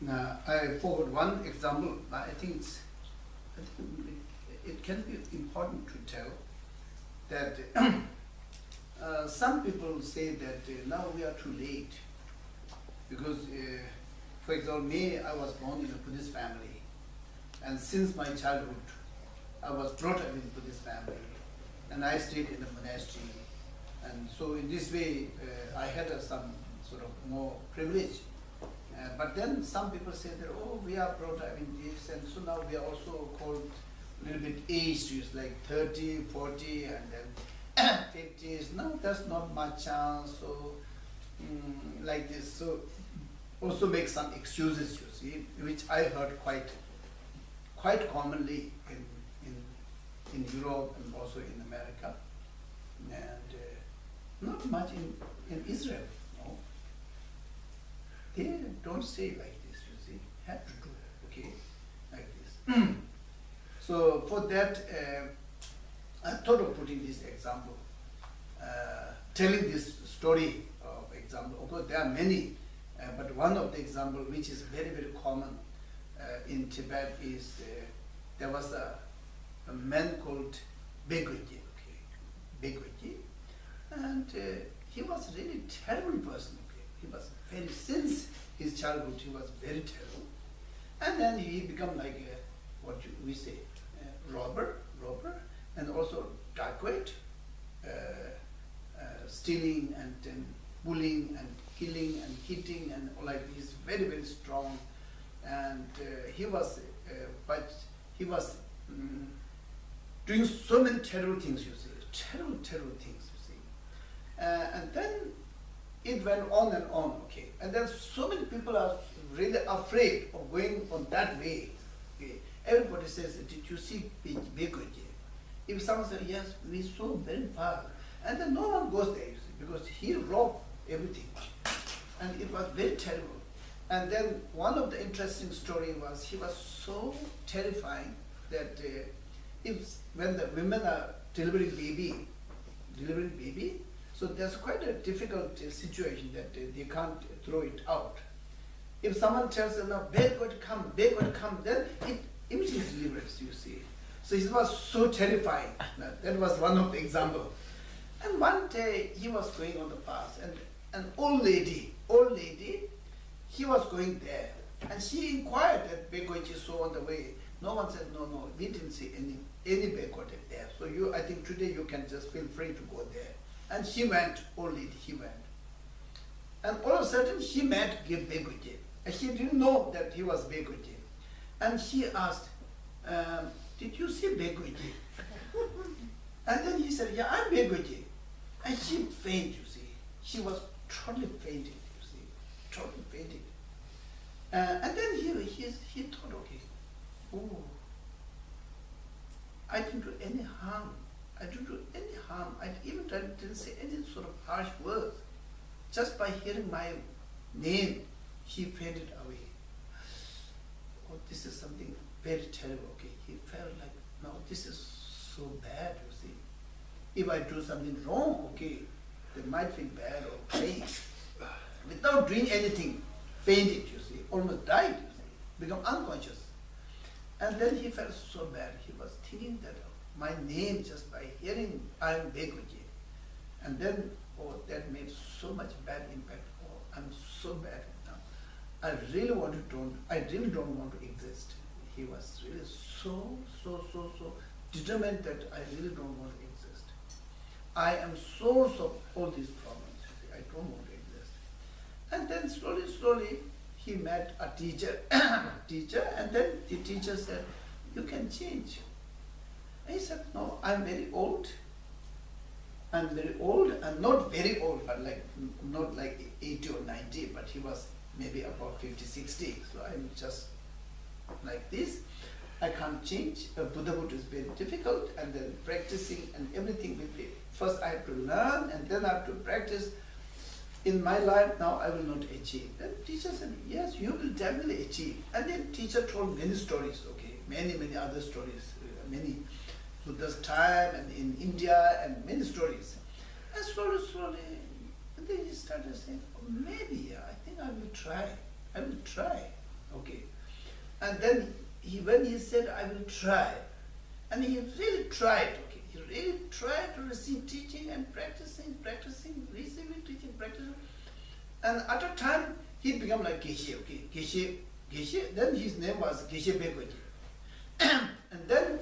I forward one example. I think it can be important to tell that some people say that now we are too late because, for example, me, I was born in a Buddhist family, and since my childhood, I was brought up in a Buddhist family, and I stayed in a monastery, and so in this way, I had some sort of more privilege. But then some people say that, oh, we are brought up in this, and so now we are also called a little bit aged, it's like 30, 40, and then 50s. No, there's not much chance, so like this. So also make some excuses, you see, which I heard quite commonly in Europe and also in America, and not much in Israel. No, they don't say like this. You see, have to do okay like this. So for that, I thought of putting this example, telling this story of example. Of course, there are many, but one of the example which is very common in Tibet is there was a man called Begweji, Begweji, and he was really terrible person. He was very, since his childhood, he was very terrible, and then he became like what we say, robber, and also dacoit, stealing and bullying and killing and hitting and all like this. Very strong, and he was, but he was doing so many terrible things. You see, terrible things. You see, and then it went on and on. Okay, and then so many people are really afraid of going on that way. Okay. Everybody says, did you see Begweji? If someone says, yes, we saw very far. And then no one goes there, you see, because he robbed everything. And it was very terrible. And then one of the interesting story was, he was so terrifying that when the women are delivering baby, so there's quite a difficult situation that they can't throw it out. If someone tells them, no, backward come, then it immediately delivers, you see. So it was so terrifying. That was one of the examples. And one day he was going on the path, and an old lady, he was going there. And she inquired that Begweji saw on the way. No one said, no, we didn't see any Begweji there. So I think today you can just feel free to go there. And he went, old lady, he went. And all of a sudden he met Begweji. And he didn't know that he was Begweji. And she asked, did you see Begweji? And then he said, yeah, I'm Begweji. And she fainted, you see. She was totally fainted, you see. Totally fainted. And then he thought, okay, oh, I didn't do any harm. I even didn't say any sort of harsh words. Just by hearing my name, he fainted away. Oh, this is something very terrible. Okay, he felt like, no, this is so bad, you see. If I do something wrong, okay, they might feel bad or pain. Without doing anything, fainted, you see, almost died, you see, become unconscious. And then he felt so bad. He was thinking that my name, just by hearing, I am Begweji. And then, oh, that made so much bad impact. Oh, I'm so bad now. I really don't want to exist. He was really so determined that I really don't want to exist. I am source of all these problems. I don't want to exist. And then slowly he met a teacher, and then the teacher said, you can change. And he said, no, I'm very old. I'm very old, and not very old, but not like 80 or 90, but he was maybe about 50, 60. So I'm just like this. I can't change. Buddhahood is very difficult, and then practicing and everything will be, first I have to learn, and then I have to practice. In my life now I will not achieve. Then teacher said, yes, you will definitely achieve. And then teacher told many stories, okay, many other stories, many Buddha's time and in India, and many stories. And slowly, and then he started saying, oh, maybe, I think I will try. Okay. And then when he said, I will try, and he really tried, okay, he really tried to receive teaching and practicing, receiving teaching, practicing. And at a time, he became like Geshe, okay, Geshe, then his name was Geshe Bekwaji. And then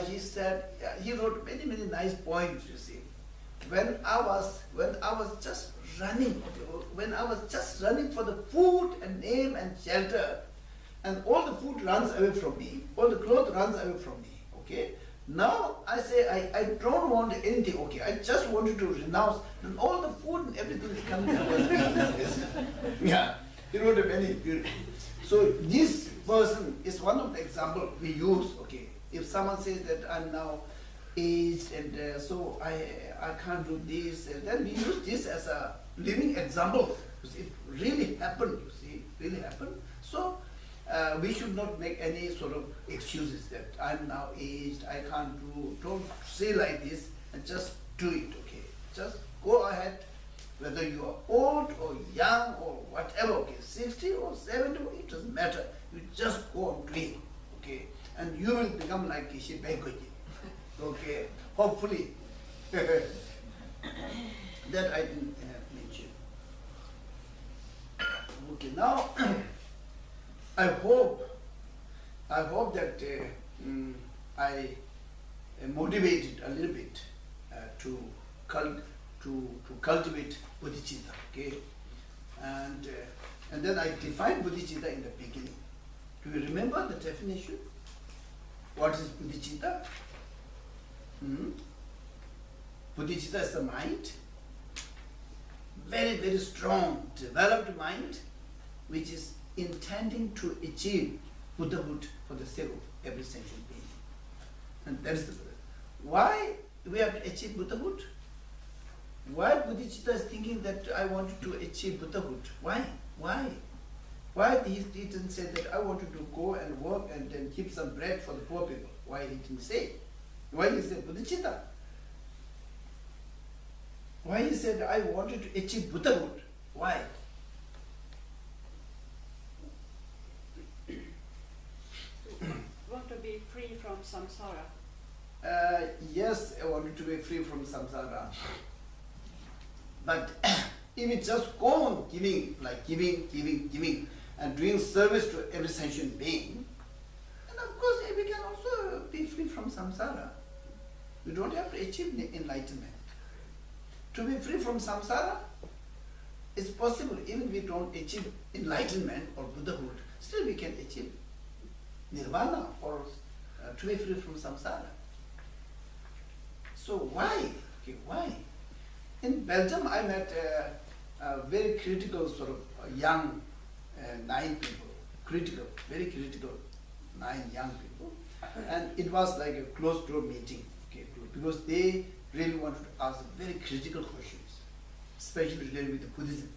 he said, he wrote many, many nice poems, you see. When I was just running, for the food and name and shelter, and all the food runs away from me, all the clothes runs away from me, okay? Now I say, I don't want anything, okay? I just wanted to renounce, and all the food and everything is coming towards me. Yeah, he wrote a very beautiful. So this person is one of the examples we use, okay? If someone says that I'm now aged and so I can't do this, and then we use this as a living example. It really happened, you see, really happened. So we should not make any sort of excuses that I'm now aged, I can't do, don't say like this, and just do it, okay? Just go ahead, whether you are old or young or whatever, okay, 60 or 70, it doesn't matter. You just go on doing, okay? And you will become like Geshe Bekwaji, okay? Hopefully. That I didn't mention. Okay, now I hope that I motivated a little bit to cultivate Bodhicitta, okay? And then I defined Bodhicitta in the beginning. Do you remember the definition? What is Bodhicitta? Bodhicitta is the mind, very, very strong, developed mind, which is intending to achieve Buddhahood for the sake of every sentient being. And that is the why we have to achieve Buddhahood. Why Bodhicitta is thinking that I wanted to achieve Buddhahood? Why? Why he didn't say that I wanted to go and work and then keep some bread for the poor people? Why he didn't say? Why he said Bodhicitta? Why he said I wanted to achieve Buddhahood? Why? Want to be free from samsara? Yes, I wanted to be free from samsara. But if we just go on giving, like giving, and doing service to every sentient being, then of course we can also be free from samsara. We don't have to achieve enlightenment. To be free from samsara is possible. Even if we don't achieve enlightenment or Buddhahood, still we can achieve nirvana or to be free from samsara. So why? Okay, why? In Belgium, I met a very critical sort of young 9 people, very critical 9 young people, and it was like a closed-door meeting, okay, because they really wanted to ask very critical questions, especially related with the Buddhism.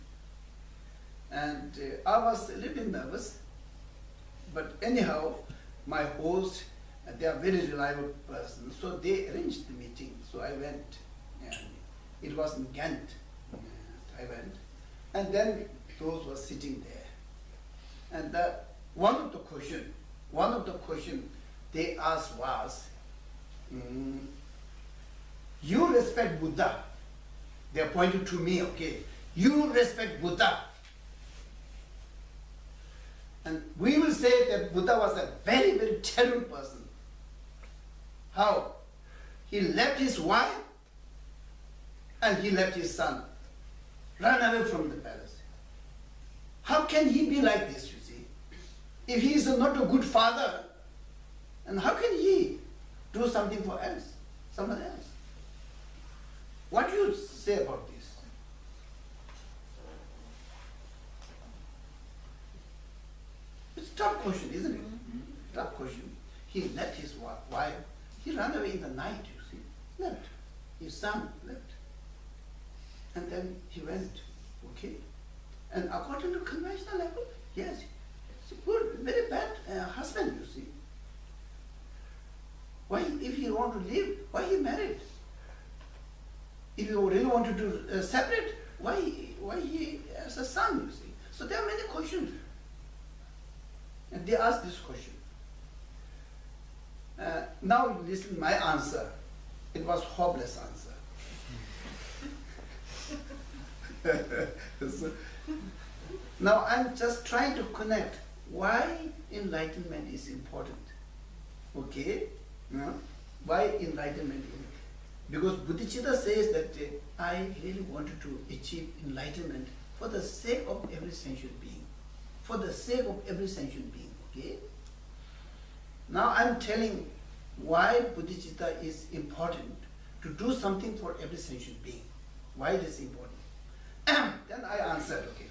And I was a little bit nervous, but anyhow, my host, they are very reliable person, so they arranged the meeting. So I went, and it was in Ghent. I went, and then those were sitting there. And one of the question they asked was, you respect Buddha. They are pointing to me, okay. You respect Buddha. And we will say that Buddha was a very, very terrible person. How? He left his wife and he left his son, ran away from the palace. How can he be like this, you see? If he is not a good father, and how can he do something for someone else? What do you say about this? It's a tough question, isn't it? Tough question. He left his wife. He ran away in the night, you see. Left. His son left. And then he went, okay. And according to conventional level, yes, it's a good, very bad husband, you see. Why, if he want to live, why he married? If you really wanted to separate, why he has a son, you see? So there are many questions. they asked this question. Now listen my answer. It was hopeless answer. So, now I'm just trying to connect why enlightenment is important. Okay? No? Why enlightenment is important? Because Bodhicitta says that I really wanted to achieve enlightenment for the sake of every sentient being. For the sake of every sentient being. Okay? Now I'm telling why Bodhicitta is important to do something for every sentient being. Why it is important? Then I answered, okay.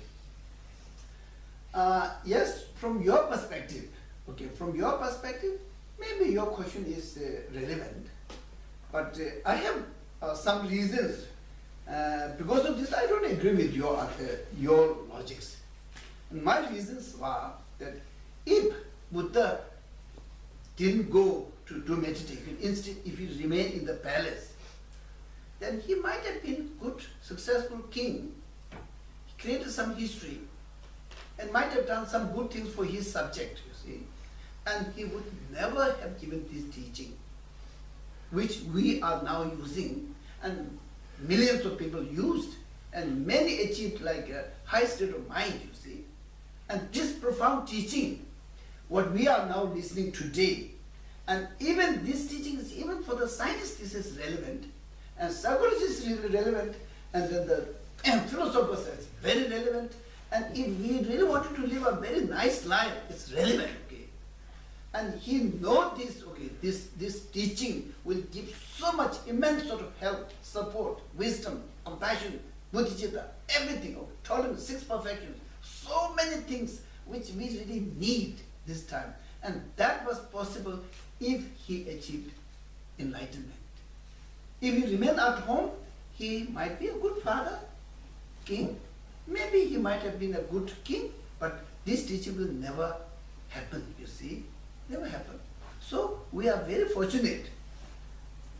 Yes, from your perspective, okay, from your perspective, maybe your question is relevant, but I have some reasons. Because of this, I don't agree with your logics. And my reasons were that if Buddha didn't go to do meditation, instead if he remained in the palace, then he might have been good, successful king. He created some history and might have done some good things for his subject, you see. And he would never have given this teaching, which we are now using, and millions of people used, and many achieved like a high state of mind, you see. And this profound teaching, what we are now listening today, and even this teaching is, even for the scientists, this is relevant, and psychologists is really relevant, and then the philosophers is very relevant, and if we really wanted to live a very nice life, it's relevant, okay. And he knows this, okay, this teaching will give so much immense sort of help, support, wisdom, compassion, bodhicitta, everything, okay, tolerance, 6 perfections, so many things which we really need this time. And that was possible if he achieved enlightenment. If he remained at home, he might be a good father, king. Maybe he might have been a good king, but this teaching will never happen, you see. Never happen. So we are very fortunate.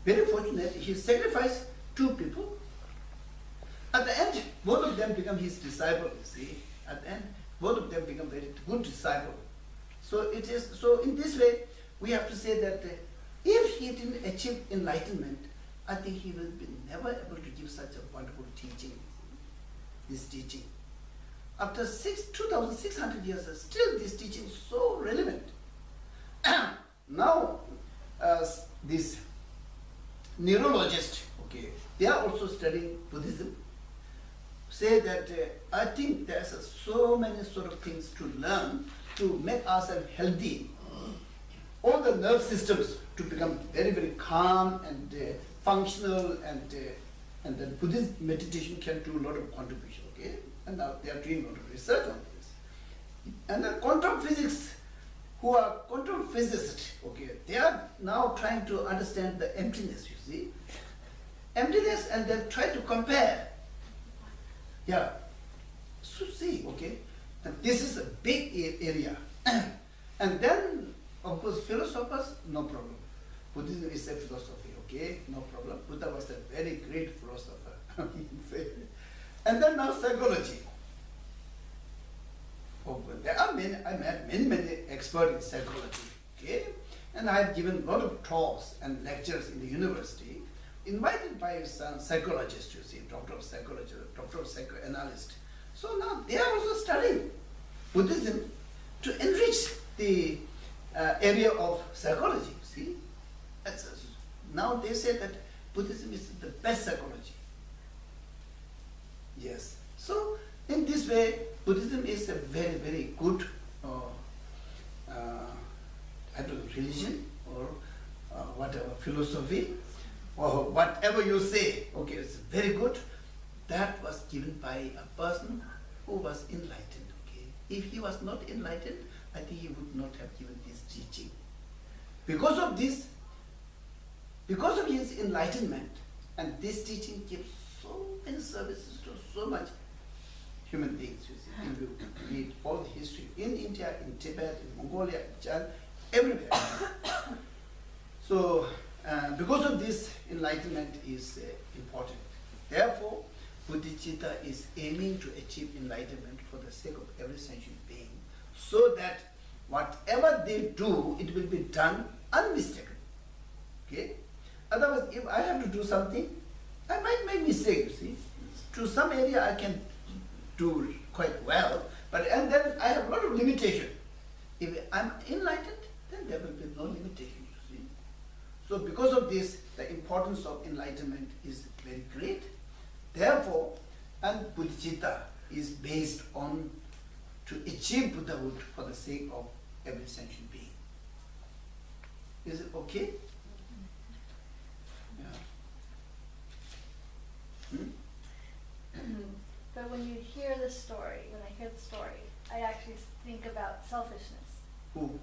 Very fortunate. He sacrificed 2 people. At the end, both of them become his disciple, you see. At the end, both of them become very good disciple. So it is, so in this way, we have to say that if he didn't achieve enlightenment, I think he will be never able to give such a wonderful teaching, this teaching. After 2,600 years, still this teaching is so relevant. Now, these neurologists, okay, they are also studying Buddhism, say that I think there's so many sort of things to learn to make ourselves healthy. All the nerve systems to become very, very calm and functional, and then Buddhist meditation can do a lot of contribution, okay? And now they are doing a lot of research on this. And the quantum physics, who are quantum physicists, okay, they are now trying to understand the emptiness, you see. Emptiness, and then try to compare. Yeah. So see, okay, and this is a big area. And then, of course, philosophers, no problem. Buddhism is a philosophy, okay, no problem. Buddha was a very great philosopher. And then now psychology. Oh, there are many, I met many experts in psychology, okay? And I have given a lot of talks and lectures in the university, invited by some psychologists, you see, doctor of psychology, doctor of psychoanalyst. So now they are also studying Buddhism to enrich the area of psychology, you see. Now they say that Buddhism is the best psychology. Yes. So in this way, Buddhism is a very, very good I don't know, religion or whatever, philosophy, or whatever you say. Okay, it's very good. That was given by a person who was enlightened. Okay, if he was not enlightened, I think he would not have given this teaching. Because of this, because of his enlightenment, and this teaching gives so many services to so much human beings, you see. If you read all the history in India, in Tibet, in Mongolia, in China, everywhere. So, because of this, enlightenment is important. Therefore, Bodhicitta is aiming to achieve enlightenment for the sake of every sentient being, so that whatever they do, it will be done unmistakable. Okay? Otherwise, if I have to do something, I might make mistake, you see. To some area I can do quite well, and then I have a lot of limitation. If I'm enlightened, then there will be no limitation, you see. So because of this, the importance of enlightenment is very great. Therefore, and Bodhicitta is based on to achieve Buddhahood for the sake of every sentient being. Is it okay? Yeah. But when you hear the story, I actually think about selfishness. Who?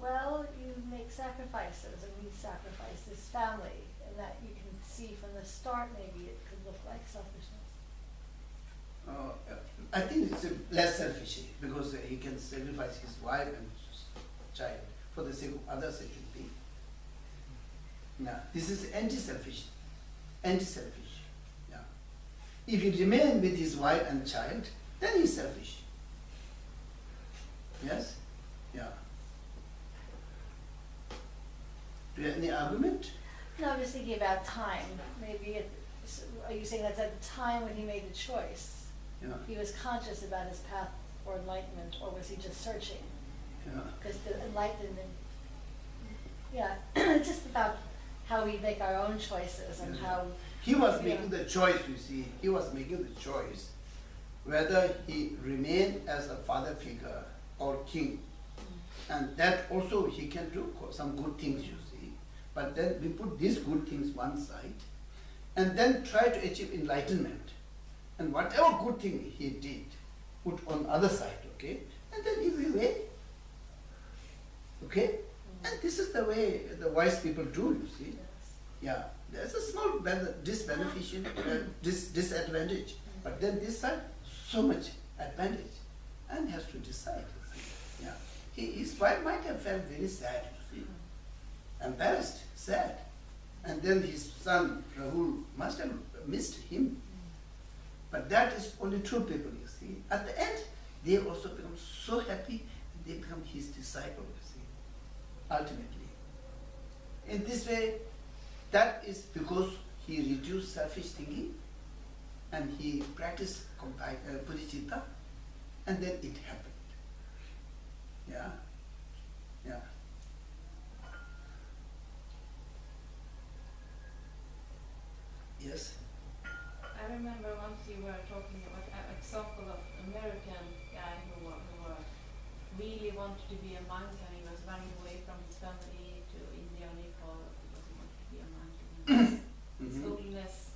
Well, you make sacrifices, and we sacrifice this family, and that you can see from the start maybe it could look like selfishness. I think it's less selfish because he can sacrifice his wife and child for the sake of other sentient beings. Now, this is anti-selfish. Anti-selfish. Yeah. If he remains with his wife and child, then he's selfish. Yes? Yeah. Do you have any argument? No, I'm just thinking about time. Maybe are you saying that's at the time when he made the choice? Yeah. He was conscious about his path for enlightenment, or was he just searching? Yeah. Because the enlightenment, just about how we make our own choices and how he was making the choice, you see. He was making the choice whether he remained as a father figure or king. And that also he can do some good things, you see. But then we put these good things one side and then try to achieve enlightenment. And whatever good thing he did, put on other side, okay? And then he will wait. Okay? And this is the way the wise people do, you see. Yeah. There's a small disadvantage. But then this side, so much advantage. And he has to decide, you see. Yeah. His wife might have felt very sad, you see. Embarrassed, sad. And then his son, Rahul, must have missed him. But that is only true people, you see. At the end, they also become so happy, they become his disciple, you see, ultimately. In this way, that is because he reduced selfish thinking and he practiced Bodhicitta, and then it happened. Yeah? Yeah. Yes? I remember once you were talking about an example of American guy who really wanted to be a monk, and he was running away from his family to India or Nepal because he wanted to be a monk. His holiness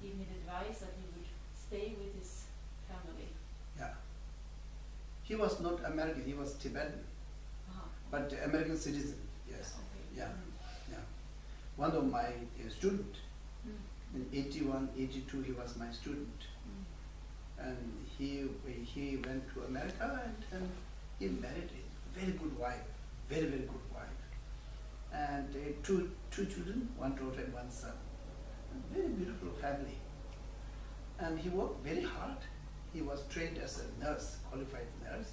gave me the advice that he would stay with his family. Yeah. He was not American, he was Tibetan, but American citizen, yes. Okay. Yeah. Yeah. One of my students, in 81, 82, he was my student. And he went to America and he married a very good wife, very, very good wife. And two children, one daughter and one son. A very beautiful family. And he worked very hard. He was trained as a nurse, qualified nurse.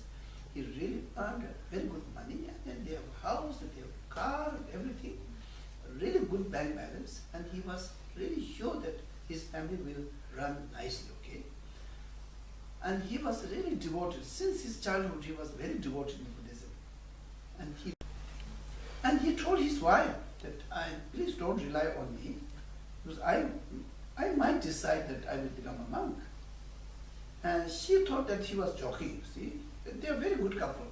He really earned very good money, and then they have a house, and they have a car, and everything. A really good bank balance, and he was really sure that his family will run nicely, okay? And he was really devoted. Since his childhood, he was very devoted in Buddhism. And he told his wife that, please don't rely on me, because I might decide that I will become a monk. And she thought that he was joking, you see. They are a very good couple.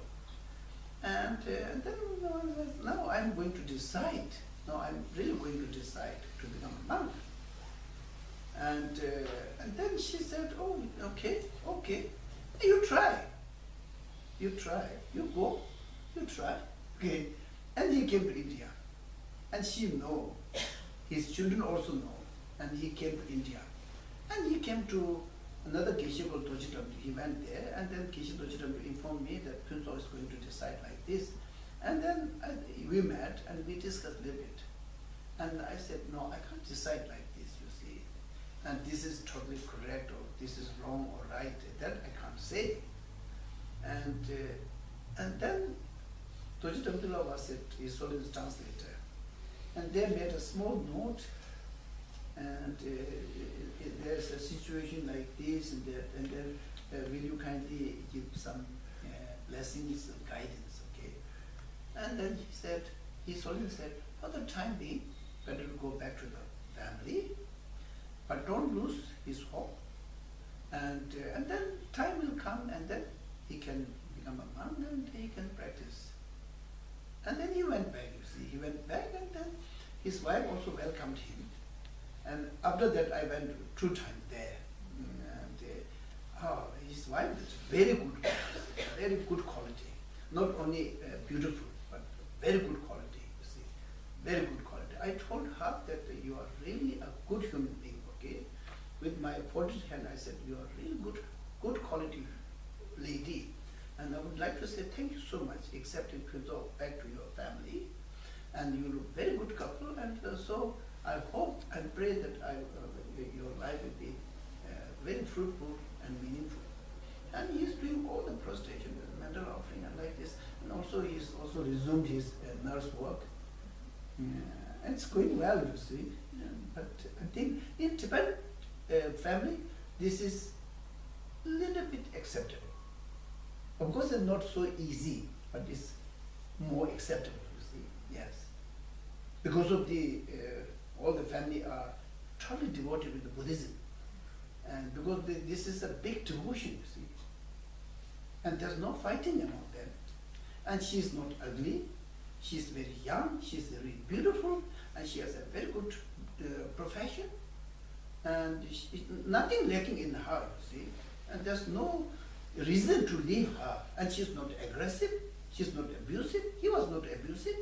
And then now I'm going to decide. Now I'm really going to decide to become a monk. And then she said, oh, okay, you try. You go, you try. Okay. And he came to India. And she know, his children also know. And he came to India. And he came to another Geshe called Dorje. He went there, and then Geshe Dorje informed me that Prince is going to decide like this. And then we met and we discussed a little bit. And I said, no, I can't decide like this, you see. And this is totally correct, or this is wrong or right. That I can't say. And then Dorje was his translator, and they made a small note, and there's a situation like this and that, and then will you kindly give some blessings and guidance, okay? And then he said, for the time being, better to go back to the family, but don't lose his hope. And then time will come, and then he can become a monk and he can practice. And then he went back, you see. He went back, and then his wife also welcomed him. And after that, I went 2 times there. And his wife is very good quality. Not only beautiful, but very good quality, you see. Very good quality. I told her that you are really a good human being, okay? With my folded hand, I said, you are really good quality lady. And I would like to say thank you so much, except if you go back to your family. And you look very good couple, and so I hope and pray that your life will be very fruitful and meaningful. And he is doing all the prostration, the mental offering, and like this. And also he has also resumed his nurse work. And it's going well, you see. But I think in Tibetan family, this is a little bit acceptable. Of course, it's not so easy, but it's more acceptable, you see. Yes. Because of the all the family are totally devoted to the Buddhism. And because this is a big devotion, you see. And there's no fighting among them. And she's not ugly, she's very young, she's very beautiful, and she has a very good profession. And nothing lacking in her, you see. And there's no reason to leave her. And she's not aggressive, she's not abusive, he was not abusive.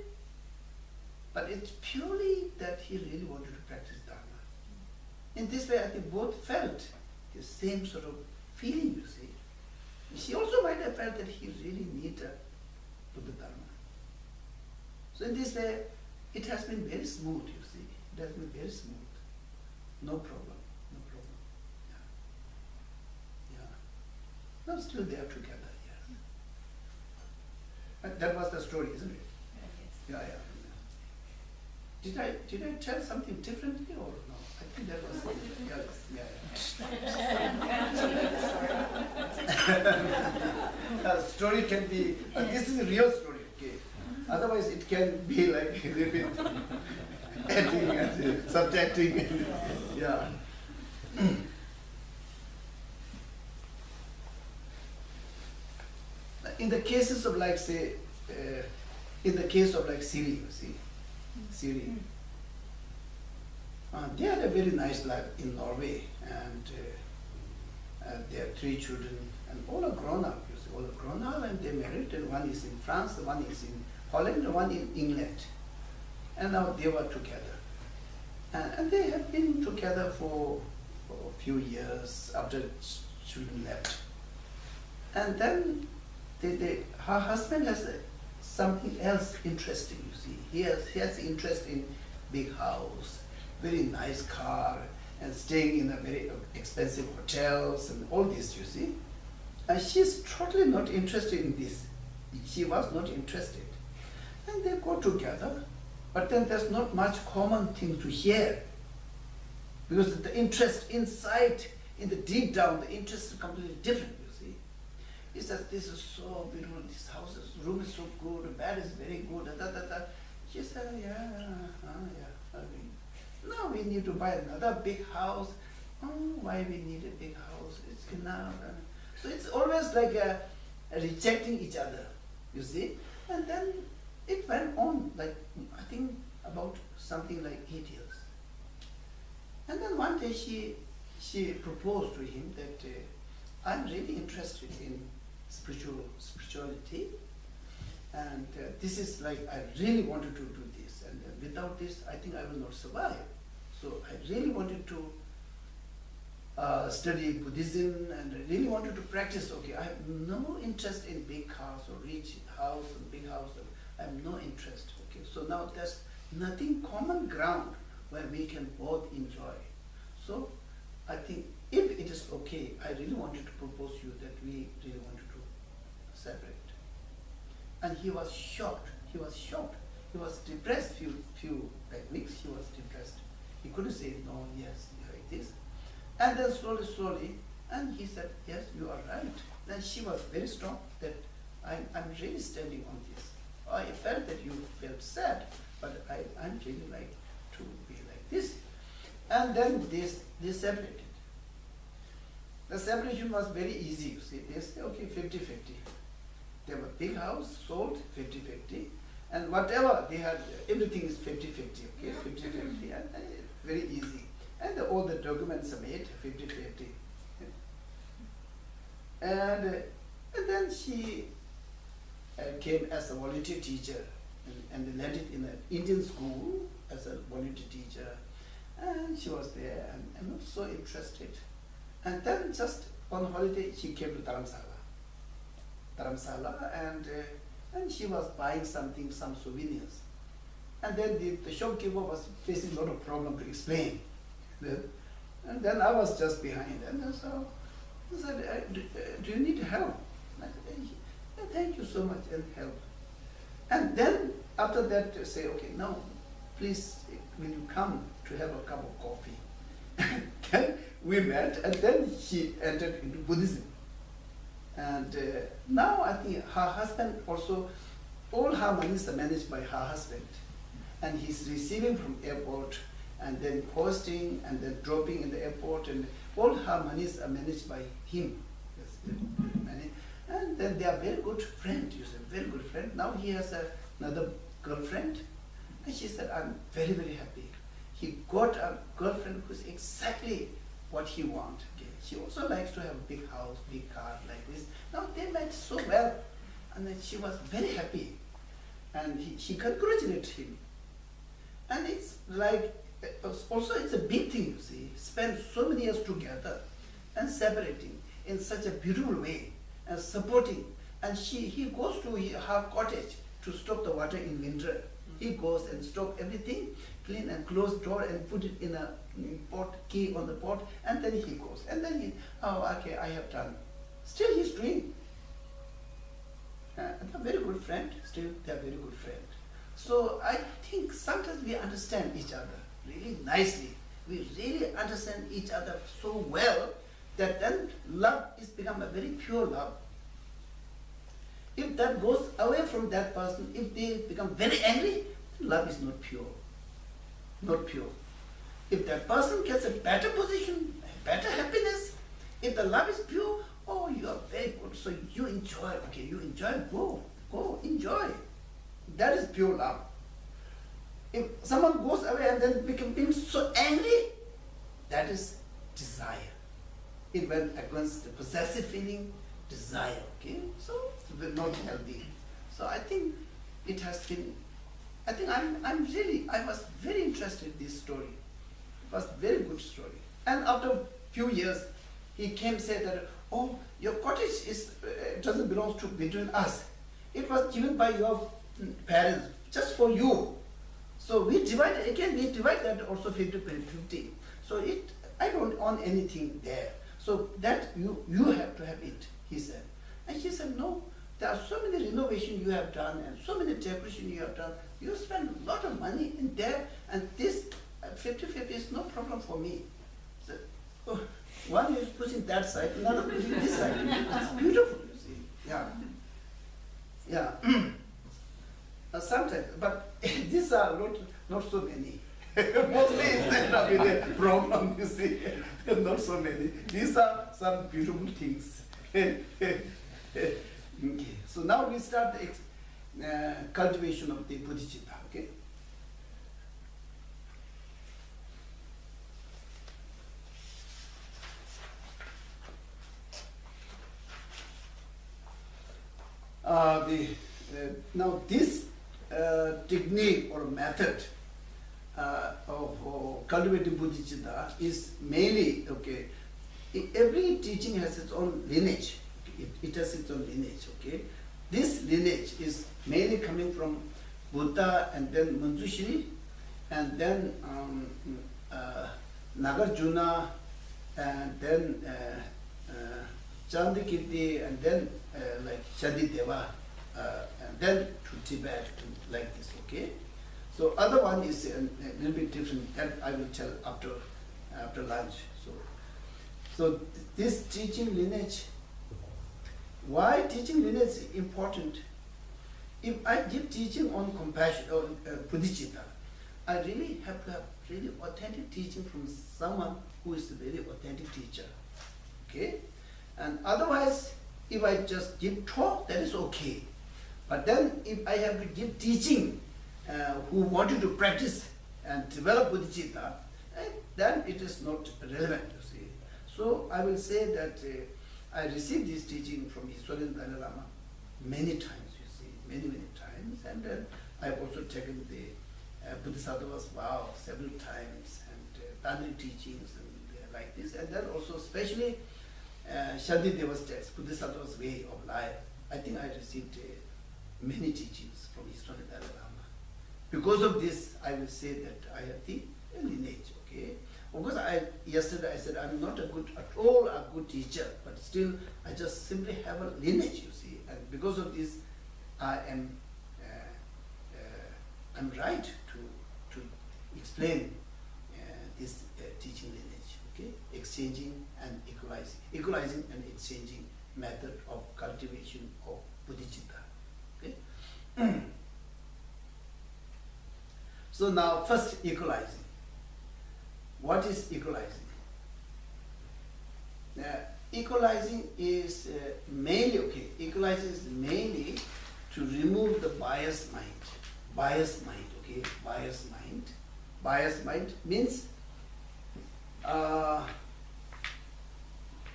But it's purely that he really wanted to practice Dharma. In this way, I think both felt the same sort of feeling, you see. She also might have felt that he really needed Buddha Dharma. So in this way, it has been very smooth, you see. It has been very smooth. No problem, no problem. Yeah. Yeah. Now still they are together, yes. And that was the story, isn't it? Yeah, yeah. Did I tell something differently or no? I think that was yeah. Story can be this is a real story, okay. Otherwise it can be like a little bit adding and subtracting. Yeah. In the cases of like say in the case of like Siri, you see. Siri. They had a very nice life in Norway, and they have 3 children, and all are grown up, you see, all are grown up, and they married, and one is in France, one is in Holland, and one in England. And now they were together. And they have been together for a few years after children left. And then her husband has something else interesting, you see. He has interest in big house, very nice car, and staying in a very expensive hotels and all this, you see. And she's totally not interested in this. She was not interested. And they go together, but then there's not much common thing to share. Because the interest inside, in the deep down, the interest is completely different, you see. He says, this is so beautiful, this house, room is so good, the bed is very good, She said, yeah. Now we need to buy another big house. Oh, why we need a big house? It's enough. So it's always like rejecting each other, you see. And then it went on, like, I think about something like 8 years. And then one day she proposed to him that I'm really interested in spirituality. And this is like, I really wanted to do this. And without this, I think I will not survive. So I really wanted to study Buddhism, and I really wanted to practice. Okay, I have no interest in big cars or rich house and big house. I have no interest. Okay, so now there's nothing common ground where we can both enjoy. So I think if it is okay, I really wanted to propose to you that we really wanted to separate. and he was shocked. He was shocked. He was depressed. Few weeks he was depressed. He couldn't say no, yes, like this. And then slowly, and he said, yes, you are right. Then she was very strong that I'm really standing on this. I felt that you felt sad, but I'm really like to be like this. And then they separated. The separation was very easy, you see. They say, okay, 50-50. They have a big house, sold 50-50, and whatever they had, everything is 50-50, okay, 50-50, and very easy. And all the documents are made 50-50. And then she came as a volunteer teacher and landed in an Indian school as a volunteer teacher. And she was there and not so interested. And then just on holiday, she came to Dharamsala, and she was buying some souvenirs. And then the shopkeeper was facing a lot of problem to explain. And then I was just behind, and so I said, do you need help? And I said, yeah, thank you so much, and help. And then after that, say, okay, now please, will you come to have a cup of coffee? Then we met, and then she entered into Buddhism. And now I think her husband also, all her monies are managed by her husband. And he's receiving from airport, and then posting, and then dropping in the airport, and all her monies are managed by him. Yes, money. And then they are very good friend, you say, very good friend. Now he has another girlfriend, and she said, I'm very, very happy. He got a girlfriend who's exactly what he wants. Okay. She also likes to have a big house, big car, like this. Now they met so well, and then she was very happy. And she congratulated him. And it's like, also it's a big thing, you see, spend so many years together and separating in such a beautiful way and supporting. And he goes to her cottage to stock the water in winter. He goes and stock everything, clean and close door and put it in a pot, key on the pot, and then he goes. And then he, oh, okay, I have done. Still he's doing. They're very good friend, still they're very good friend. So I think sometimes we understand each other really nicely. We really understand each other so well that then love is become a very pure love. If that goes away from that person, if they become very angry, love is not pure. Not pure. If that person gets a better position, better happiness, if the love is pure, oh, you are very good, so you enjoy, okay, you enjoy, go, enjoy. That is pure love. If someone goes away and then becomes so angry, that is desire. It went against the possessive feeling, desire, okay? So it's not healthy. So I think it has been, I think I was very interested in this story. It was a very good story. And after a few years, he came and said that, oh, your cottage is doesn't belong to between us. It was given by your parents, just for you. So we divide that also 50-50. So I don't own anything there. So that you have to have it, he said. And she said, no, there are so many renovations you have done and so many decorations you have done. You spend a lot of money in there, and this 50-50 is no problem for me. So, oh, one is pushing that side, another pushing this side. It's beautiful, you see. Yeah. Yeah. Sometimes, but these are not so many. Mostly it's not really a problem, you see. Not so many. These are some beautiful things. Okay. So now we start the cultivation of the Bodhicitta. Okay. Now this technique or method of cultivating Bodhicitta is mainly, okay, every teaching has its own lineage. It has its own lineage, okay. This lineage is mainly coming from Buddha, and then Manjushri, and then Nagarjuna, and then Chandrakirti, and then like Shadideva, and then to Tibet, and like this, okay? So other one is a little bit different, that I will tell after lunch. So this teaching lineage, why teaching lineage is important? If I give teaching on compassion, or Bodhicitta, I really have to have really authentic teaching from someone who is a very authentic teacher, okay? And otherwise, if I just give talk, that is okay. But then if I have to give teaching who wanted to practice and develop Bodhicitta, then it is not relevant, you see. So I will say that I received this teaching from His Holiness Dalai Lama many times, you see, many times. And then I've also taken the Bodhisattva's vow several times, and Tantric teachings and like this. And then also especially Shanti Deva's text, Bodhisattva's way of life. I think I received many teachings from His Holiness Dalai Lama. Because of this, I will say that I have the lineage, okay? Of course, yesterday I said I'm not at all a good teacher, but still I just simply have a lineage, you see. And because of this, I'm right to explain this teaching lineage, okay? Exchanging and equalizing and exchanging method of cultivation of Bodhicitta, okay? So now first equalizing. What is equalizing? Equalizing is mainly, equalizing is mainly to remove the biased mind. Biased mind, okay? Biased mind. Biased mind means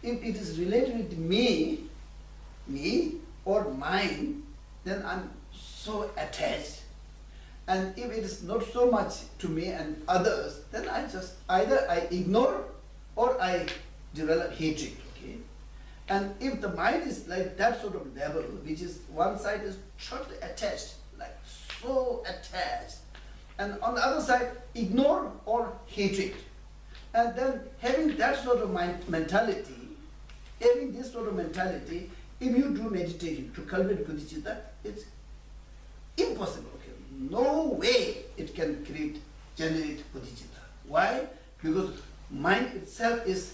if it is related with me or mine, then I'm so attached. And if it is not so much to me and others, then I just either I ignore or I develop hatred, okay? And if the mind is like that sort of level, which is one side is totally attached, like so attached, and on the other side, ignore or hatred. And then having that sort of mentality, having this sort of mentality, if you do meditation to cultivate Bodhicitta, it's impossible. No way it can generate Bodhicitta. Why? Because mind itself is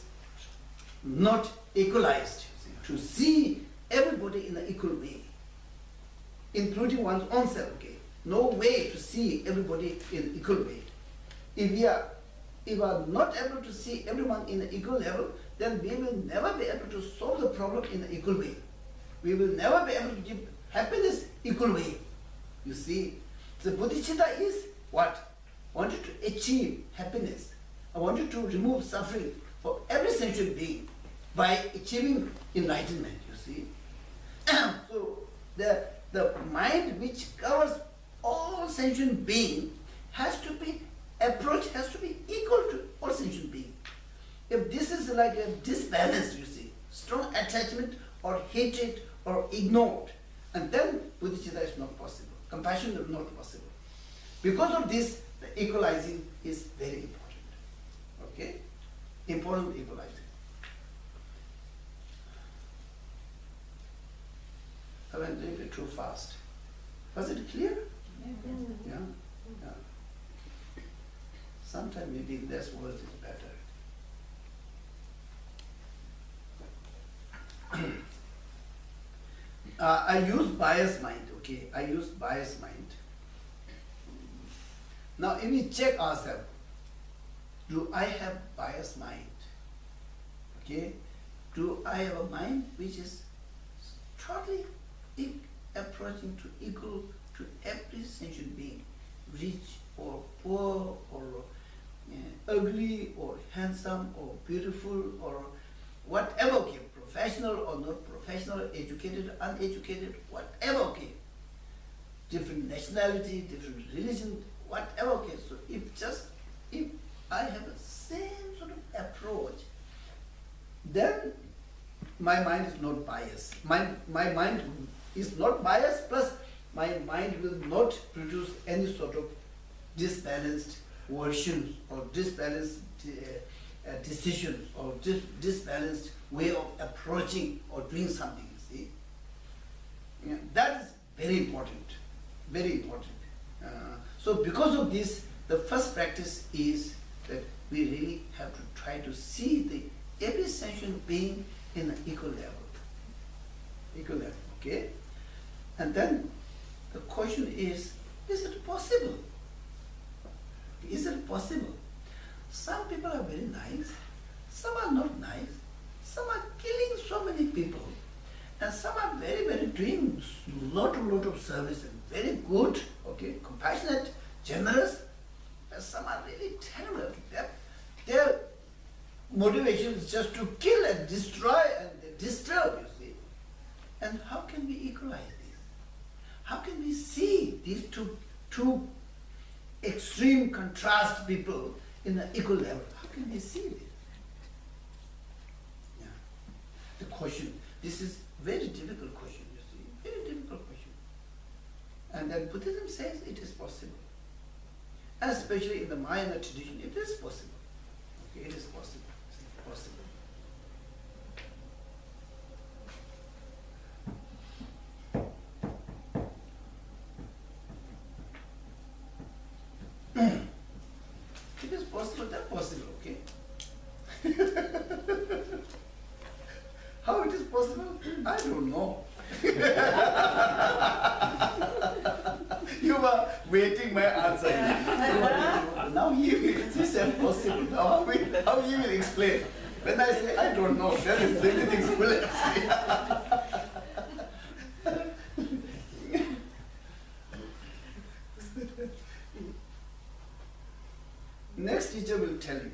not equalized. To see everybody in an equal way, including one's own self. Okay? No way to see everybody in an equal way. If we are not able to see everyone in an equal level, then we will never be able to solve the problem in an equal way. We will never be able to give happiness equal way. You see? The Bodhicitta is what? I wanted to achieve happiness. I wanted to remove suffering for every sentient being by achieving enlightenment, you see. So the mind which covers all sentient beings has to be equal to all sentient beings. If this is like a disbalance, you see, strong attachment or hatred or ignored, and then Bodhicitta is not possible. Compassion is not possible. Because of this, the equalizing is very important. Okay? Important equalizing. I went a little bit too fast. Was it clear? Yeah? Yeah. Sometimes maybe less words is better. I use biased mind, okay? I use biased mind. Now, if we check ourselves, do I have biased mind? Okay? Do I have a mind which is totally approaching to equal to every sentient being, rich or poor or ugly or handsome or beautiful or whatever, okay? Professional or not professional, educated, uneducated, whatever, okay. Different nationality, different religion, whatever, okay. So if I have the same sort of approach, then my mind is not biased. My mind is not biased, plus my mind will not produce any sort of disbalanced versions or disbalanced decisions or disbalanced way of approaching or doing something, you see. Yeah, that is very very important, very important. So because of this, the first practice is that we really have to try to see every sentient being in an equal level, okay? And then the question is it possible? Is it possible? Some people are very nice, some are not nice, some are killing so many people, and some are very, very doing lot of service and very good, okay, compassionate, generous, and some are really terrible. Their motivation is just to kill and destroy and disturb, you see. And how can we equalize this? How can we see these two extreme contrast people in an equal level? How can we see this? Yeah. The question, this is very difficult question, you see, very difficult question. And then Buddhism says it is possible. And especially in the Mahayana tradition, it is possible. Okay, it is possible. It's possible. It is possible, that's possible, okay? How it is possible? I don't know. You were waiting my answer. Now he said possible. Now how he will explain? When I say I don't know, then it's everything's full. Next teacher will tell you.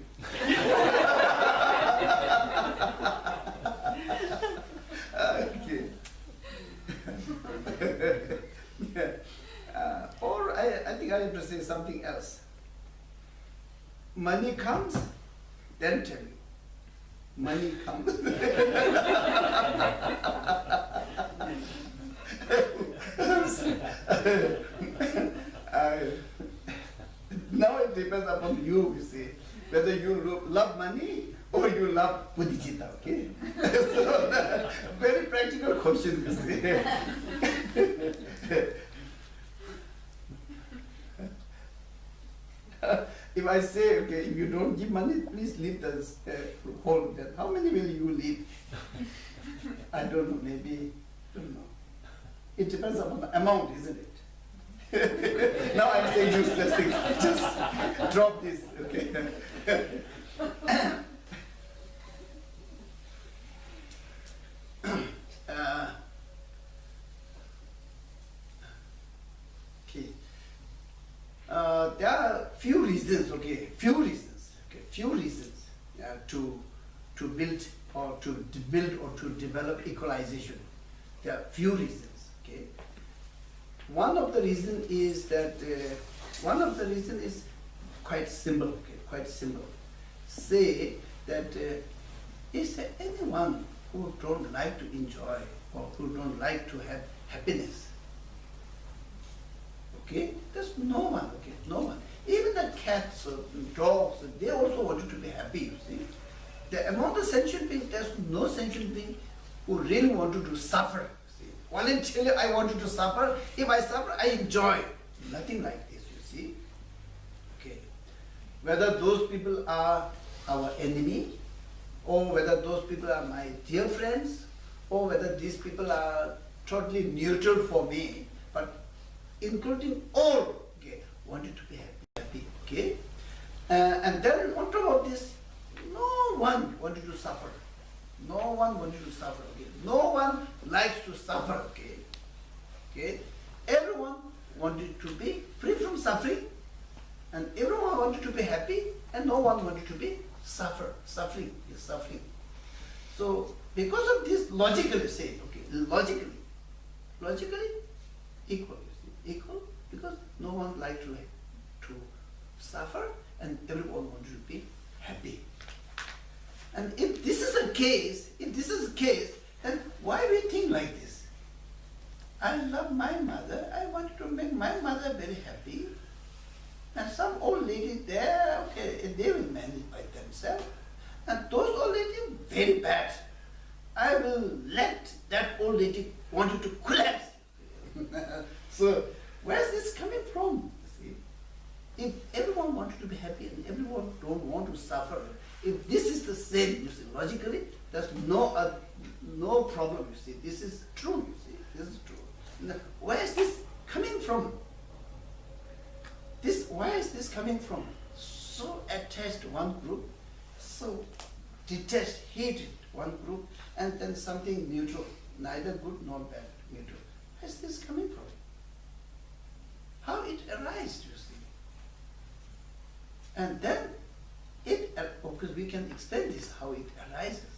Okay. Or I think I have to say something else. Money comes, then tell you. Money comes. Now it depends upon you see, whether you love money or you love Bodhicitta, okay? So, very practical question, you see. If I say, okay, if you don't give money, please leave the hall, then how many will you leave? I don't know, maybe, don't know. It depends upon the amount, isn't it? Now I'm saying useless things. Just drop this, okay? Okay. There are few reasons, okay? Few reasons to build or to develop equalization. There are few reasons, okay? One of the reasons is that is quite simple. Okay, quite simple. Say that is there anyone who don't like to enjoy or who don't like to have happiness? Okay, there's no one. Okay, no one. Even the cats or dogs, they also wanted to be happy. You see, among the sentient beings, there's no sentient being who really wanted to suffer. Voluntarily, I wanted to suffer. If I suffer, I enjoy. Nothing like this, you see. Okay. Whether those people are our enemy, or whether those people are my dear friends, or whether these people are totally neutral for me, but including all, okay, wanted to be happy, okay. And then on top of this, no one wanted to suffer. No one wanted to suffer, okay. No one likes to suffer, okay. Okay. Everyone wanted to be free from suffering, and everyone wanted to be happy, and no one wanted to be suffering. So because of this, logically say, okay, logically equal, you see, equal, because no one liked to suffer, and everyone wanted to be happy. And if this is the case, then why we think like this? I love my mother, I want to make my mother very happy. And some old lady there, okay, they will manage by themselves. And those old ladies, very bad. I will let that old lady want you to collapse. So where's this coming from? You see? If everyone wanted to be happy and everyone don't want to suffer, if this is the same, you see, logically, there's no problem, you see. This is true, you see. This is true. Now, where is this coming from? Why is this coming from? So attached to one group, so detached, hated one group, and then something neutral, neither good nor bad, neutral. Where is this coming from? How it arises, you see. And then because we can explain this, how it arises.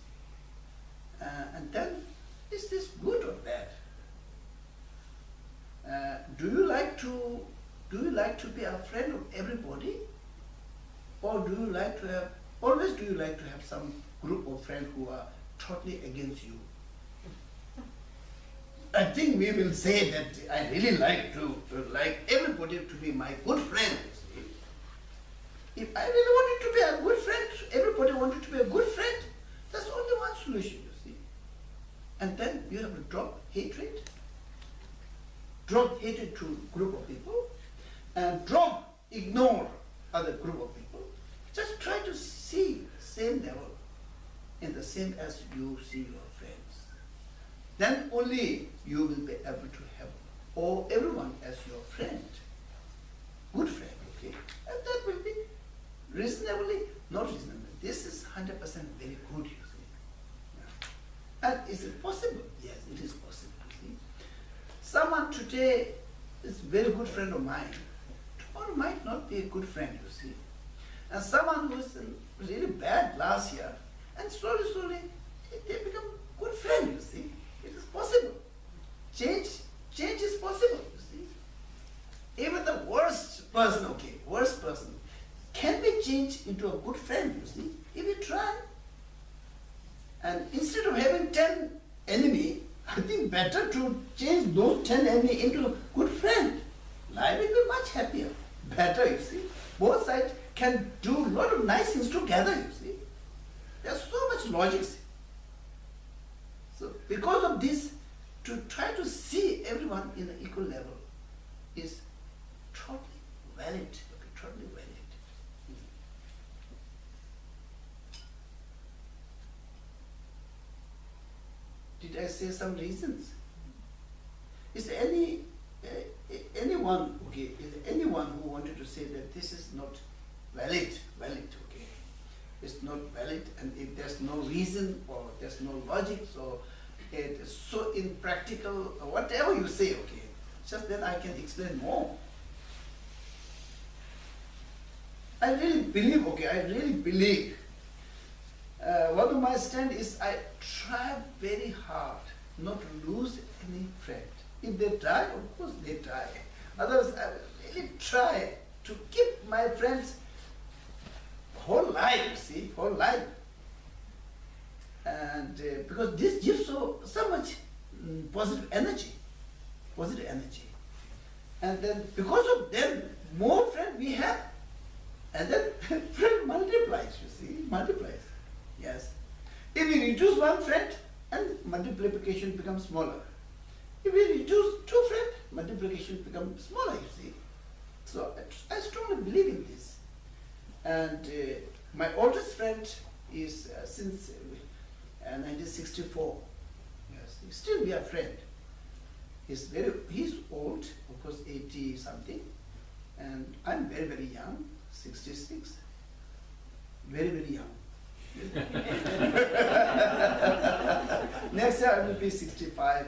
And then, is this good or bad? Do you like to be a friend of everybody? Or do you like to have, always do you like to have some group of friends who are totally against you? I think we will say that I really like everybody to be my good friend. You see? If I really wanted to be a good friend, everybody wanted to be a good friend, that's only one solution, you see. And then you have to drop hatred to group of people, and ignore other group of people. Just try to see same level in the same as you see your friends. Then only you will be able to have everyone as your friend, good friend, okay? And that will be reasonably, not reasonable. This is 100% very good, you see. Yeah. And is it possible? Yes, it is possible, you see. Someone today is a very good friend of mine. Tomorrow might not be a good friend, you see. And someone who was really bad last year, and slowly, they become good friend, you see. It is possible. Change is possible, you see. Even the worst person, can be changed into a good friend, you see, if you try. And instead of having 10 enemies, I think better to change those 10 enemies into a good friend. Life will be much happier, better, you see. Both sides can do a lot of nice things together, you see. There's so much logic. So because of this, to try to see everyone in an equal level is totally valid, okay, totally valid. Did I say some reasons? Is there anyone who wanted to say that this is not valid, okay? It's not valid, and if there's no reason or there's no logic, so it is so impractical, or whatever you say, okay, just then I can explain more. I really believe, one of my stand is I try very hard not to lose any friend. If they die, of course they die. Otherwise, I will really try to keep my friends whole life, you see, whole life. And because this gives so much positive energy. And then because of them, more friends we have, and then friend multiplies, you see, multiplies. Yes. If we reduce one friend, and multiplication becomes smaller. If we reduce 2 friends, multiplication becomes smaller, you see. So I strongly believe in this. And my oldest friend is since 1964. Yes, still we are friend. He's old, of course 80 something, and I'm very, very young, 66. Very, very young. Next year I will be 65.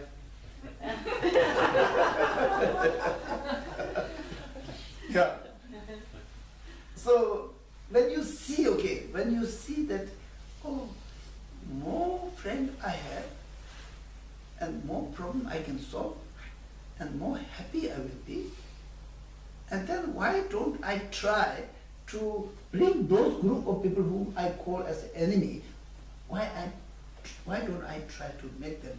Yeah. So when you see that, more friend I have, and more problem I can solve, and more happy I will be, and then why don't I try to bring those group of people whom I call as enemy, why don't I try to make them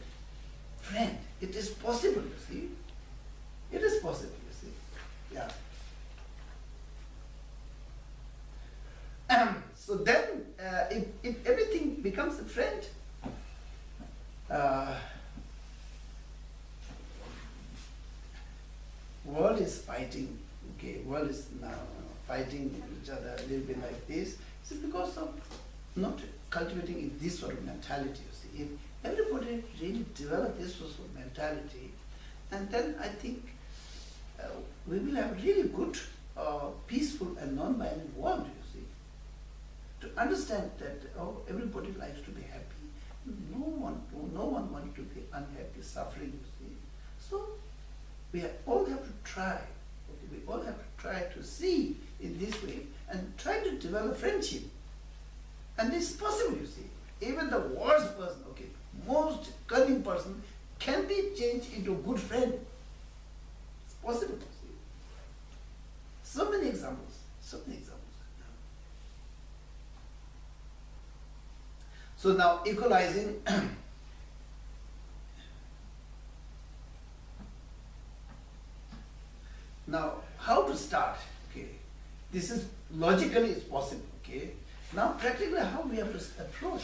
friend? It is possible, you see. It is possible, you see. Yeah. So then, if everything becomes a friend, world is fighting, okay, world is now fighting each other a little bit like this, it's because of not cultivating this sort of mentality, you see. If everybody really develop this sort of mentality, and then I think we will have a really good, peaceful and non-violent world, you see. To understand that everybody likes to be happy. No one wants to be unhappy, suffering, you see. So we all have to try. Okay? We all have to try to see in this way and try to develop friendship. And this is possible, you see. Even the worst person, okay, most cunning person can be changed into a good friend. It's possible, you see. So many examples, so many examples. So now equalizing now how to start, okay? This is logically it's possible, okay? Now practically how we have to approach,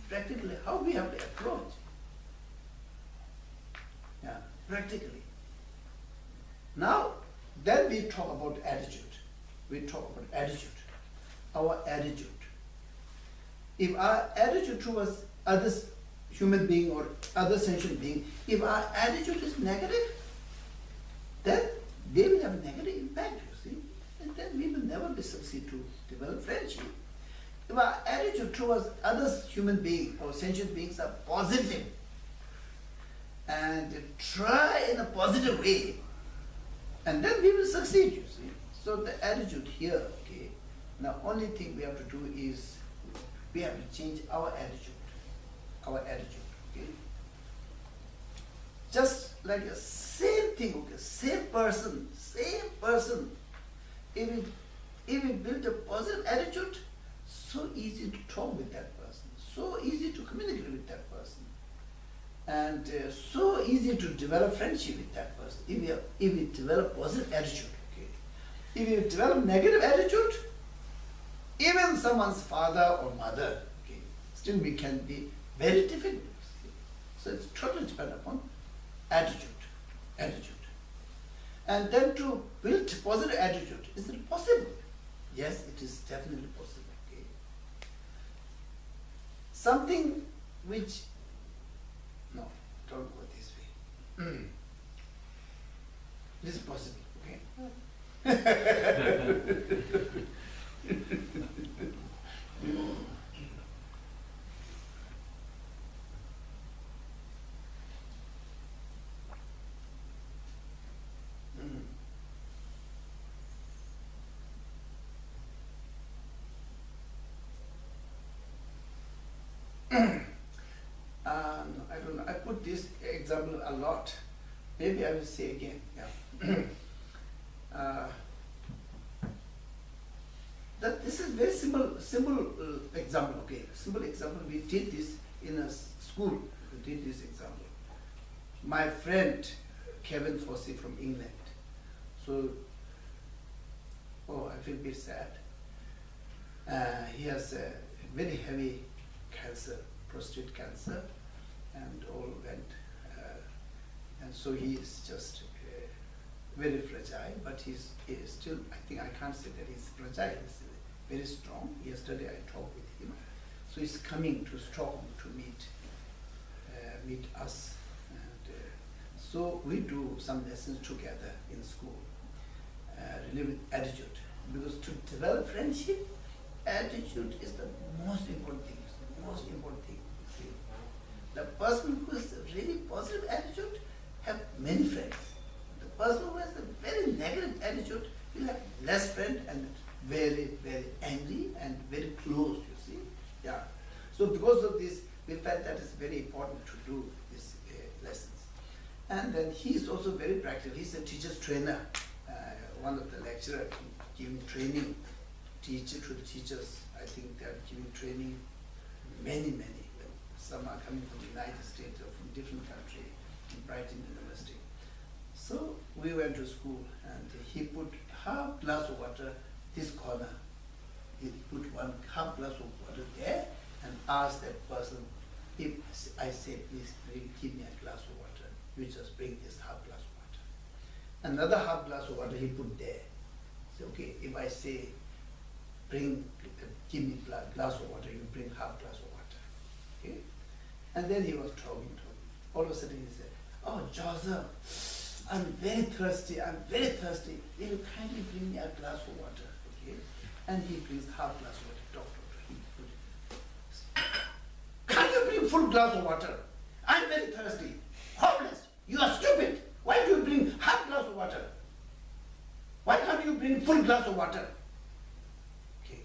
practically how we have to approach. Yeah, practically. Now then we talk about attitude. We talk about attitude, our attitude. If our attitude towards other human being or other sentient being, if our attitude is negative, then they will have a negative impact, you see, and then we will never be succeed to develop friendship. If our attitude towards other human beings or sentient beings are positive, and try in a positive way, and then we will succeed, you see. So the attitude here, okay, now only thing we have to do is we have to change our attitude, okay? Just like the same thing, okay, same person, if we build a positive attitude, so easy to talk with that person, so easy to communicate with that person, and so easy to develop friendship with that person, if we develop positive attitude, okay? If we develop negative attitude, even someone's father or mother, okay, still we can be very difficult. So it's totally dependent upon attitude. And then to build positive attitude, is it possible? Yes, it is definitely possible. Okay. Something which, no, don't go this way. This is possible, okay? I don't know. I put this example a lot. Maybe I will say again. Yeah. That this is very simple example. Okay, simple example. We did this in a school. We did this example. My friend Kevin Fossey from England. So, I feel a bit sad. He has a very heavy cancer, prostate cancer, and all went. And so he is just very fragile, but he's still, I think I can't say that he's fragile, he's very strong. Yesterday I talked with him. So he's coming to Stockholm to meet us. And so we do some lessons together in school, really with attitude. Because to develop friendship, attitude is the most important thing. Most important thing. Okay? The person who has a really positive attitude have many friends. The person who has a very negative attitude will have less friends and very, very angry and very close, you see. Yeah. So because of this, we felt that it's very important to do these lessons. And then he is also very practical. He's a teacher's trainer. One of the lecturers giving training, teacher to the teachers. I think they are giving training many. Some are coming from the United States or from different countries, from Brighton University. So we went to school and he put half glass of water this corner. He put one half glass of water there and asked that person, if I say, please give me a glass of water, you just bring this half glass of water. another half glass of water he put there. So okay, if I say, give me glass of water, you bring half glass of water. Okay? And then he was talking. All of a sudden he said, oh, Joseph, I'm very thirsty. Will you kindly bring me a glass of water? Okay? And he brings half glass of water. Doctor, he put it. Can't you bring full glass of water? I'm very thirsty. Hopeless. You are stupid. Why do you bring half glass of water? Why can't you bring full glass of water? Okay.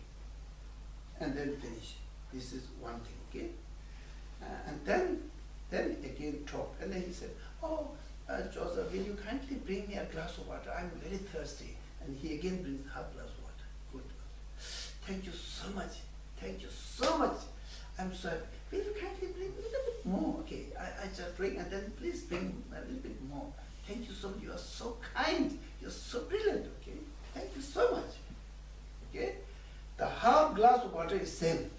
And then finish. This is one thing, okay? And then again talk. And then he said, oh, Joseph, will you kindly bring me a glass of water? I'm very thirsty. And he again brings half glass of water. Good. Thank you so much. Thank you so much. I'm so happy. Will you kindly bring a little bit more? Okay, I just bring, and then please bring a little bit more. Thank you so much. You are so kind. You're so brilliant. Okay. Thank you so much. Okay. The half glass of water is same.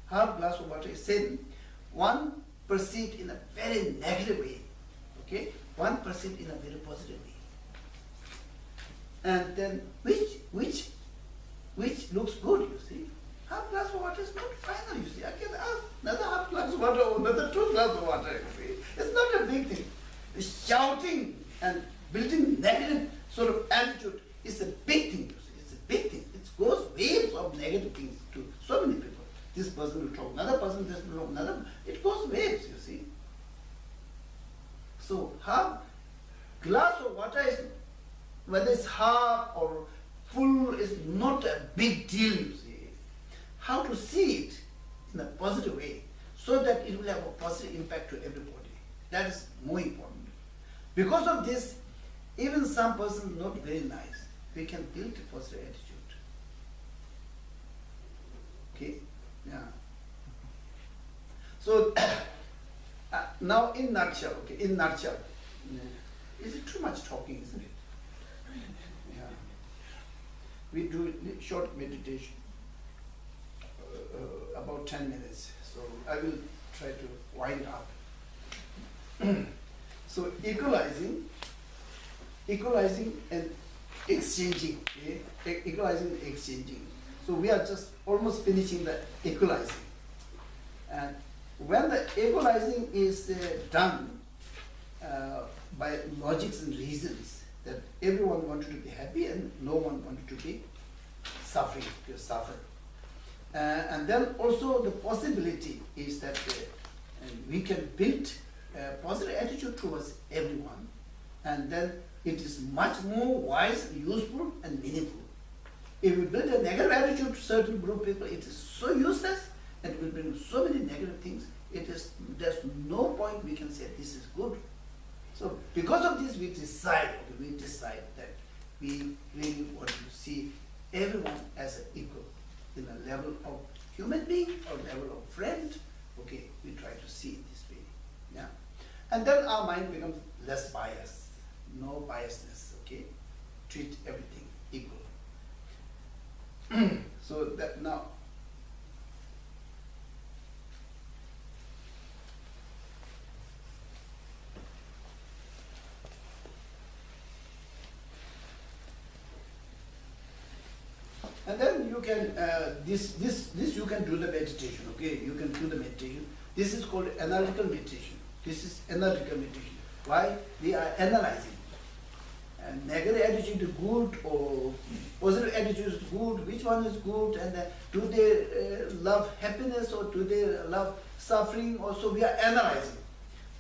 Half glass of water is same. One perceived in a very negative way. Okay. One perceived in a very positive way. And then which looks good, you see. Half glass of water is not final, you see. I can ask another half glass of water or another 2 glasses of water, you see. It's not a big thing. Shouting and building negative sort of attitude is a big thing, you see. It's a big thing. It goes waves of negative things to so many people. This person will talk, another person, this will talk, another. It goes waves, you see. So half glass of water is, whether it's half or full, is not a big deal, you see. How to see it in a positive way so that it will have a positive impact to everybody. That is more important. Because of this, even some person not very nice, we can build a positive attitude. Okay? Yeah. So now in nutshell, okay, in nutshell, is it too much talking, isn't it? Yeah. We do short meditation, about 10 minutes. So I will try to wind up. So equalizing and exchanging, okay? Equalizing and exchanging. So we are just almost finishing the equalizing. And when the equalizing is done by logics and reasons, that everyone wanted to be happy and no one wanted to be suffering, to suffer. And then also the possibility is that we can build a positive attitude towards everyone, and then it is much more wise, useful, and meaningful. If we build a negative attitude to certain group of people, it is so useless and will bring so many negative things. There's no point we can say this is good. So because of this, we decide that we really want to see everyone as an equal in a level of human being or level of friend. Okay, we try to see it this way. Yeah. And then our mind becomes less biased, no biasness, okay? Treat everything equal. So that now, and then you can, this you can do the meditation, okay? You can do the meditation. This is called analytical meditation. This is analytical meditation. Why? We are analyzing. And negative attitude is good or positive attitude is good, which one is good, and do they love happiness or do they love suffering? Also we are analyzing.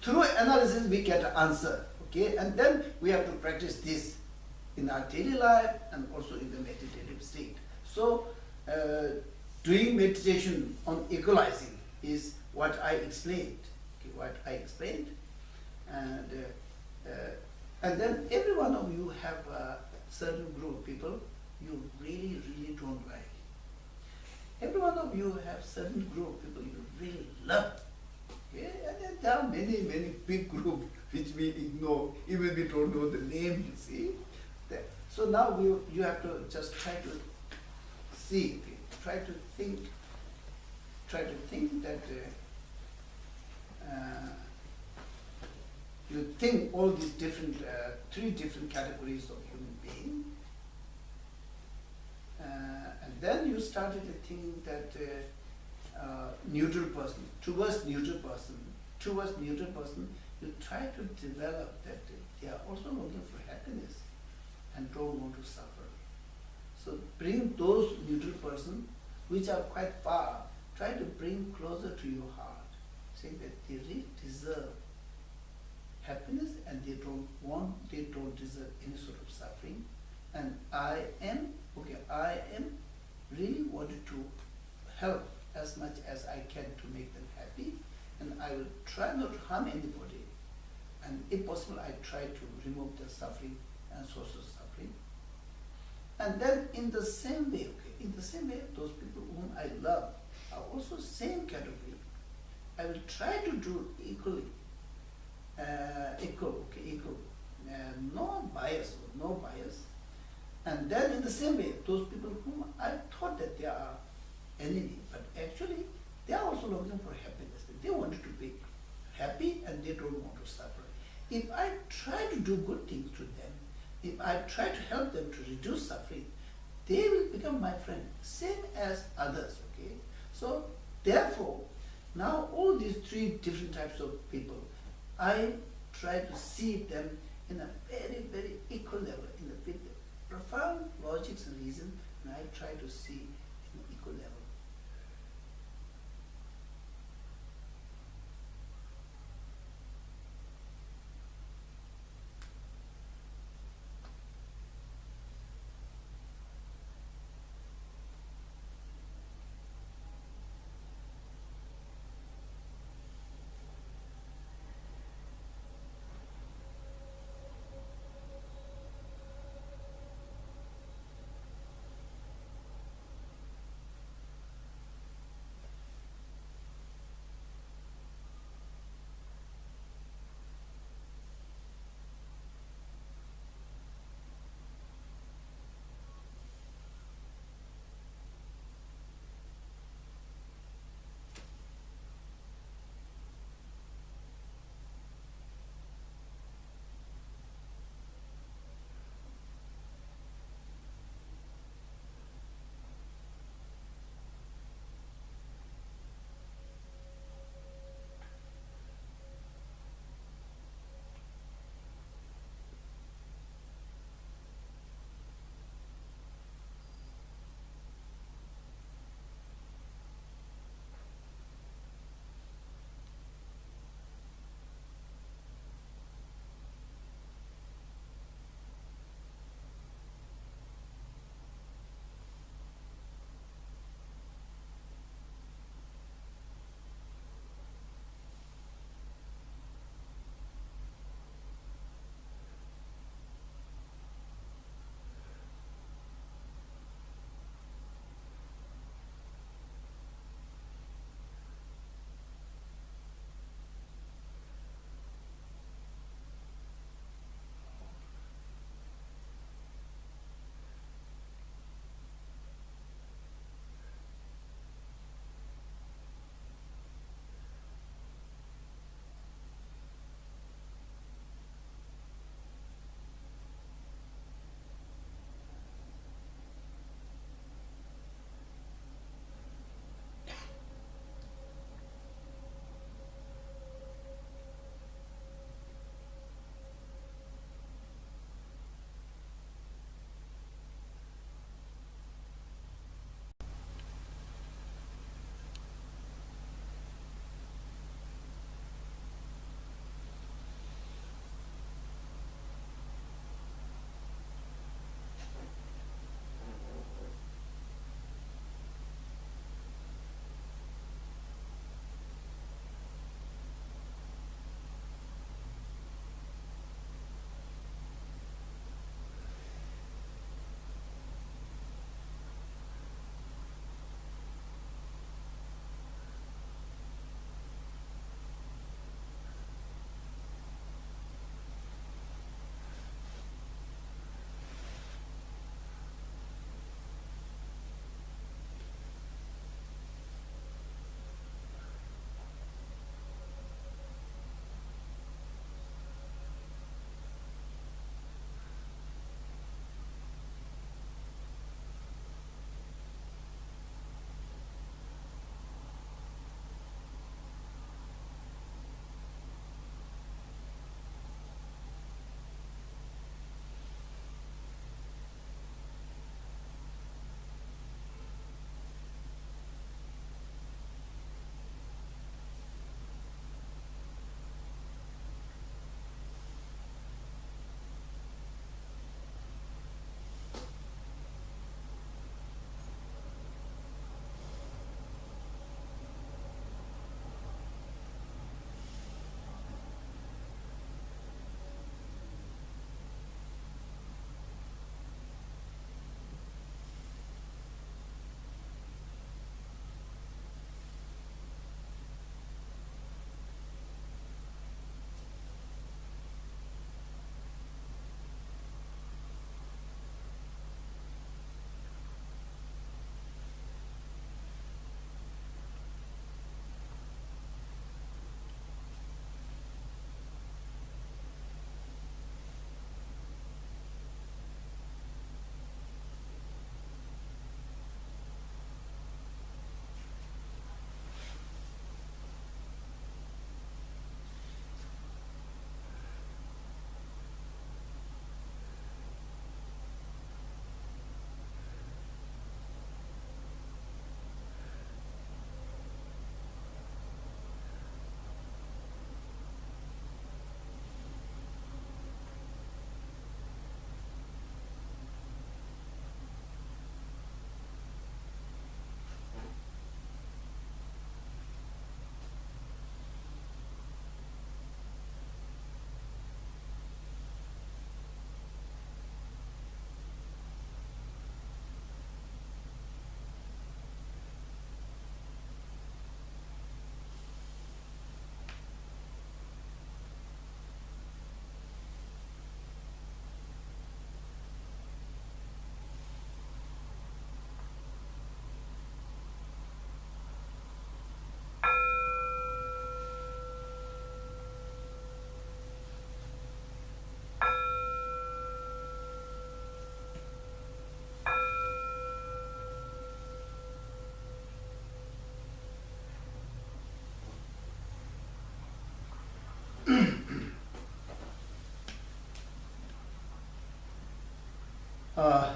Through analysis we get an answer, okay? And then we have to practice this in our daily life and also in the meditative state. So doing meditation on equalizing is what I explained, okay, what I explained. And then every one of you have a certain group of people you really, really don't like. Every one of you have certain group of people you really love. Okay? And then there are many, many big groups which we ignore, even we don't know the name, you see. So now you have to just try to see, okay? Try to think that you think all these different, three different categories of human being, and then you started to think that neutral person, towards neutral person, you try to develop that they are also looking for happiness and don't want to suffer. So bring those neutral person which are quite far, try to bring closer to your heart, saying that they really deserve happiness and they don't deserve any sort of suffering. And I am really wanted to help as much as I can to make them happy, and I will try not to harm anybody, and if possible I try to remove the suffering and source of suffering. And then in the same way, those people whom I love are also same category. I will try to do equal, no bias. And then in the same way, those people whom I thought that they are enemy, but actually they are also looking for happiness. They wanted to be happy and they don't want to suffer. If I try to do good things to them, if I try to help them to reduce suffering, they will become my friend, same as others, okay? So therefore, now all these three different types of people, I try to see them in a very, very equal level, with profound logics and reason, and I try to see in an equal level.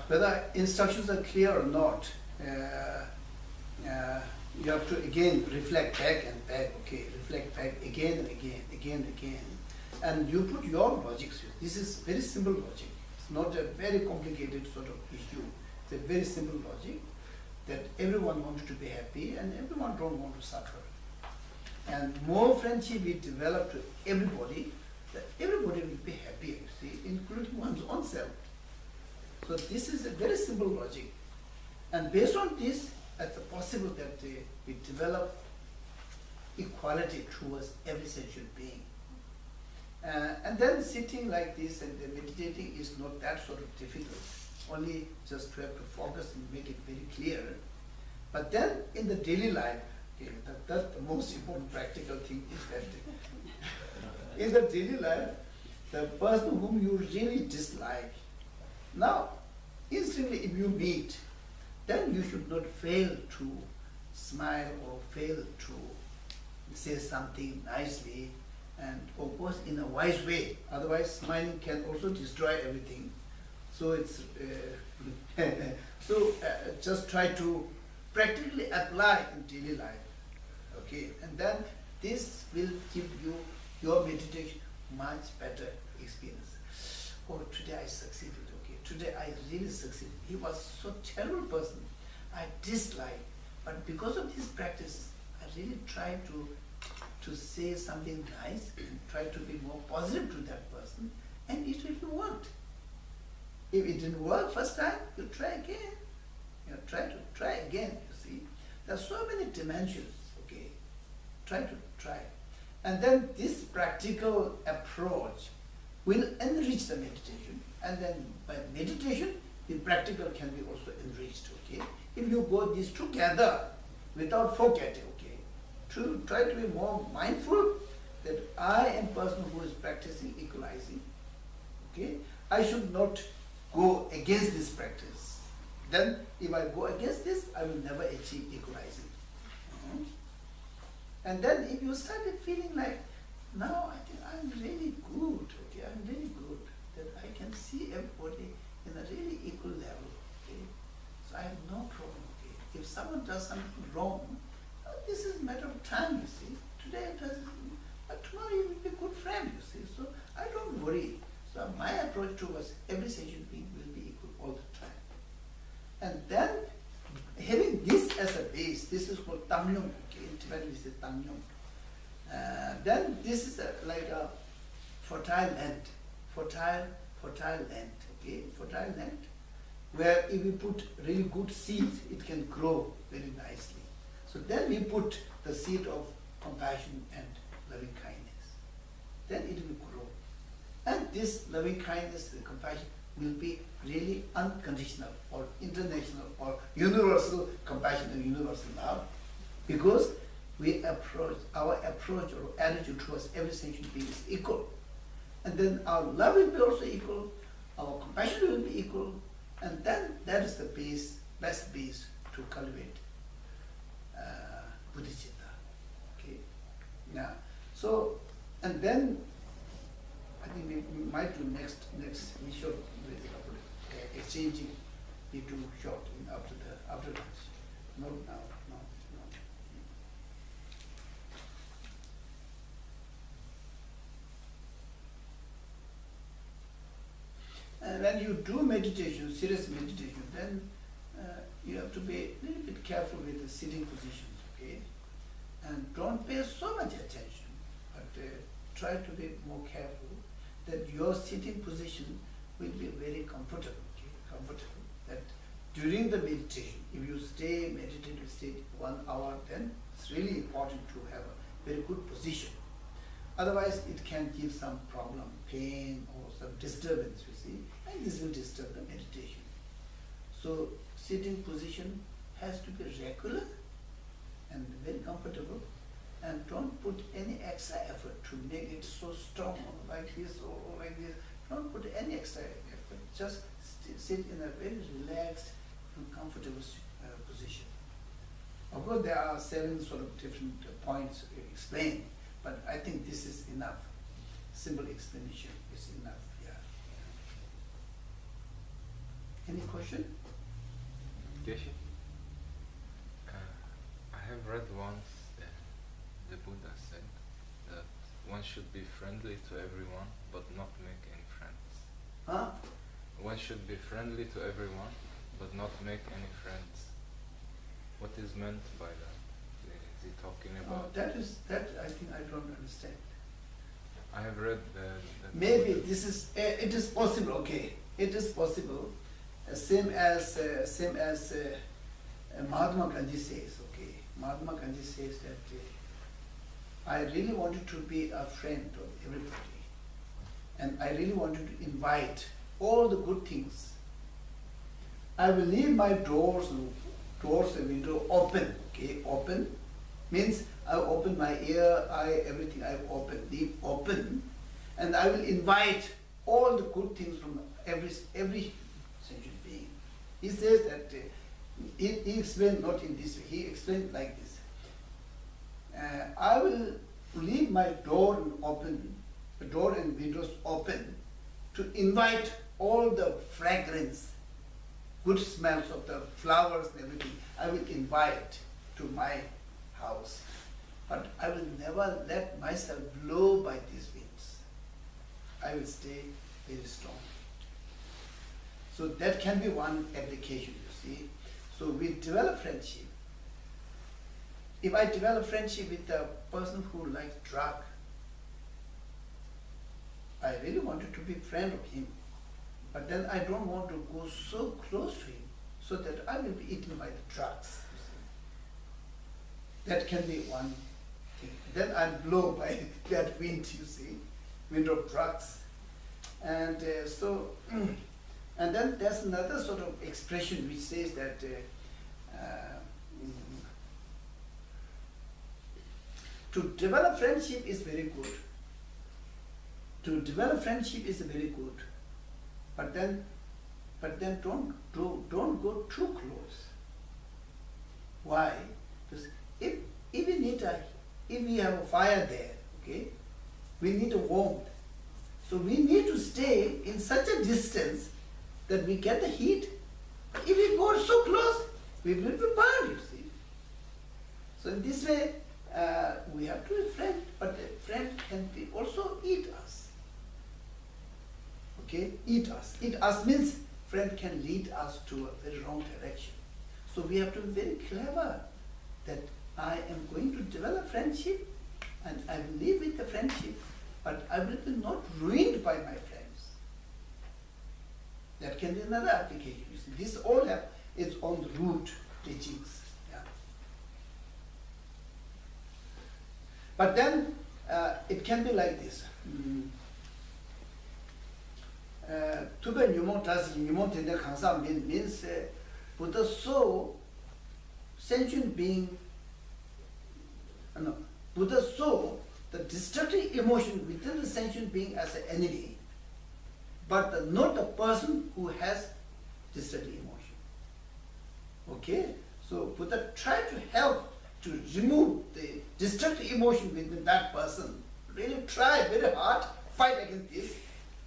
whether instructions are clear or not, you have to again reflect back and back, okay, reflect back again and again, again and again. And you put your logics. This is very simple logic. It's not a very complicated sort of issue. It's a very simple logic that everyone wants to be happy and everyone don't want to suffer. And more friendship we develop to everybody, that everybody will be happy, you see, including one's own self. So this is a very simple logic. And based on this, it's possible that we develop equality towards every sentient being. And then sitting like this and meditating is not that sort of difficult. Only just to have to focus and make it very clear. But then in the daily life, okay, that's the most important practical thing is that in the daily life, the person whom you really dislike, now instantly if you meet, then you should not fail to smile or fail to say something nicely and of course in a wise way. Otherwise smiling can also destroy everything. So it's just try to practically apply in daily life. Okay, and then this will give you your meditation much better experience. Oh, today I succeeded. Okay, today I really succeeded. He was so terrible person. I disliked, but because of this practice, I really tried to say something nice and try to be more positive to that person, and it really worked. If it didn't work first time, you try again. You try again, you see. There are so many dimensions, okay. Try. And then this practical approach will enrich the meditation, and then by meditation, the practical can be also enriched, okay. If you go these together without forgetting, okay, to try to be more mindful that I am a person who is practicing equalizing, okay. I should not go against this practice. Then if I go against this, I will never achieve equalizing. And then if you started feeling like, now I think I'm really good, okay, I'm really good, that I can see everybody in a really equal level, okay. So I have no problem, okay. If someone does something wrong, this is a matter of time, you see. Today it does, but tomorrow you will be a good friend, you see. So I don't worry. So my approach towards every sentient being will be equal all the time. And then, having this as a base, this is called Tamyong, okay, in Tibetan we say Tamyong. Then this is like a fertile land, okay, fertile land, where if we put really good seeds, it can grow very nicely. So then we put the seed of compassion and loving kindness. Then it will grow. And this loving kindness and compassion will be really unconditional or international or universal compassion and universal love, because our approach or attitude towards every sentient being is equal. And then our love will be also equal, our compassion will be equal, and then that is the best base to cultivate Bodhicitta. Okay. Now, so, and then I think we might do next we should exchanging we do short after lunch. Not now, no. And when you do meditation, serious meditation, then you have to be a little bit careful with the sitting positions, okay? And don't pay so much attention, but try to be more careful that your sitting position will be very comfortable, okay? Comfortable. That during the meditation, if you stay meditative state 1 hour, then it's really important to have a very good position. Otherwise, it can give some problem, pain or some disturbance, you see, and this will disturb the meditation. So, sitting position has to be regular and very comfortable, and don't put any extra effort to make it so strong like this or like this. Don't put any extra effort. Just sit in a very relaxed and comfortable position. Of course, there are 7 sort of different points explained, but I think this is enough. simple explanation is enough. Yeah. Any question? Geshe? I have read once that the Buddha said that one should be friendly to everyone but not make any friends. Huh? One should be friendly to everyone but not make any friends. What is meant by that? Is he talking about? That I think I don't understand. I have read that Maybe this is it is possible. Okay, it is possible. Same as Mahatma Gandhi says. Okay, Mahatma Gandhi says that I really wanted to be a friend of everybody, and I really wanted to invite all the good things. I will leave my doors and window open. Okay, open means I open my ear, eye, everything I open, leave open, and I will invite all the good things from every sentient being. He says that he explained not in this way. He explained like this: I will leave my door and windows open to invite all the fragrance, good smells of the flowers and everything. I will invite to my house, but I will never let myself blow by these winds. I will stay very strong. So that can be one application, you see. So we develop friendship. If I develop friendship with a person who likes drug, I really wanted to be friend of him, but then I don't want to go so close to him so that I will be eaten by the drugs. You see. That can be one thing. Then I'm blown by that wind, you see, wind of drugs. And and then there's another sort of expression which says that to develop friendship is very good. To develop friendship is very good, but then don't go too close. Why? Because if we have a fire there, okay, we need a warmth. So we need to stay in such a distance that we get the heat. But if we go so close, we will be burned, you see. So in this way, we have to be friend, but a friend can be also eat us. Okay, eat us. Eat us means friend can lead us to a very wrong direction. So we have to be very clever that I am going to develop friendship and I will live with the friendship, but I will be not ruined by my friends. That can be another application. You see, this all is on the root teachings. Yeah. But then it can be like this. Tube nyumon tasi nyumon tende kansa means Buddha saw sentient being. Buddha saw the destructive emotion within the sentient being as an enemy, but not the person who has destructive emotion. Okay, so Buddha tried to help to remove the destructive emotion within that person. Really try very hard, fight against this,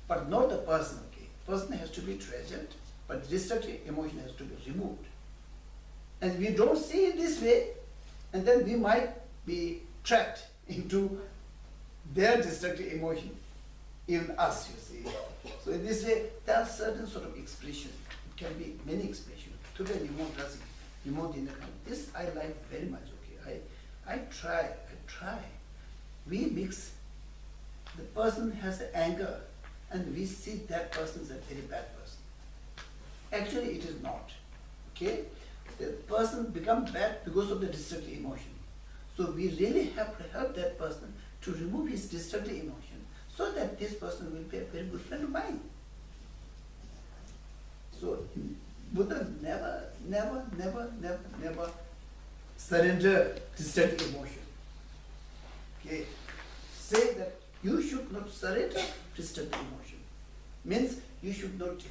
but not the person. Okay, person has to be treasured, but destructive emotion has to be removed. And we don't see it this way, and then we might be trapped into their destructive emotion in us, you see. So in this way, there are certain sort of expression. It can be many expressions. Today, this I like very much. Okay, I try. We mix. The person has anger, and we see that person as a very bad person. Actually, it is not. Okay, the person becomes bad because of the destructive emotion. So we really have to help that person to remove his destructive emotion, so that this person will be a very good friend of mine. So Buddha never surrender destructive emotion. Okay, say that you should not surrender destructive emotion. Means you should not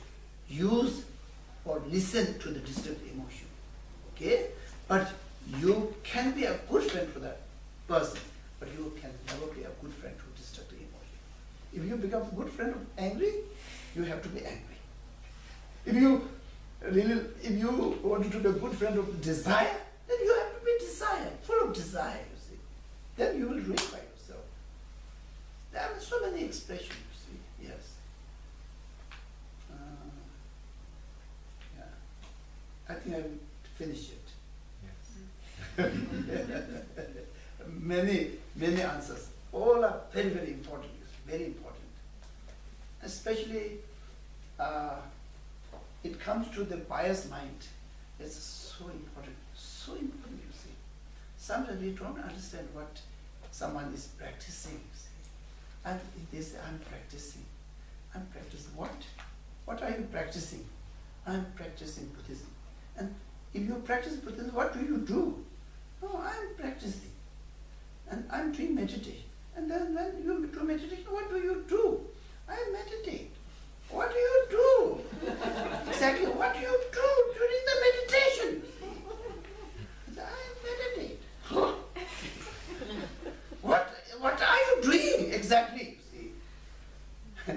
use or listen to the destructive emotion. Okay, but you can be a good friend for that person, but you can never be a good friend to destructive emotion. If you become a good friend of angry, you have to be angry. If you want to be a good friend of desire, then you have to be desire, full of desire, you see. Then you will ruin by yourself. There are so many expressions, you see, yes. Yeah. I think I will finish it. Many answers. All are very, very important, very important. Especially, it comes to the biased mind. It's so important, you see. Sometimes we don't understand what someone is practicing, you see. And they say, I'm practicing. What? What are you practicing? I'm practicing Buddhism. And if you practice Buddhism, what do you do? No, I'm practicing. And I'm doing meditation. And then when you do meditation, what do you do? I meditate. What do you do? Exactly, what do you do during the meditation? I meditate. What are you doing exactly? You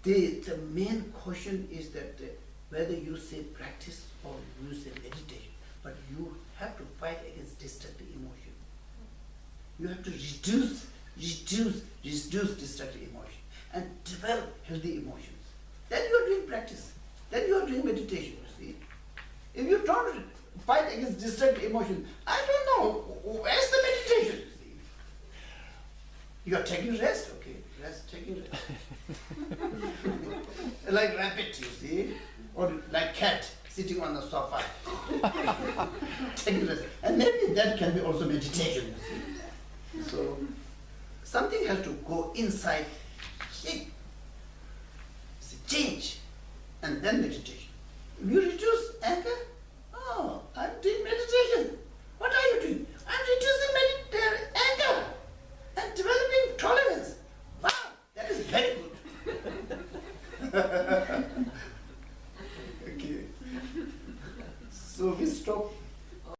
see? The main question is that whether you say practice or you say meditation, but you have to fight against destructive emotion. You have to reduce destructive emotion and develop healthy emotions. Then you are doing practice. Then you are doing meditation, you see. If you don't fight against destructive emotion, I don't know, where's the meditation, you see? You are taking rest, okay, taking rest. Like rabbit, you see, or like cat sitting on the sofa. Taking rest. And maybe that can be also meditation, you see. So, something has to go inside, change, and then meditation. If you reduce anger, oh, I'm doing meditation. What are you doing? I'm reducing anger and developing tolerance. Wow, that is very good. Okay. So we stop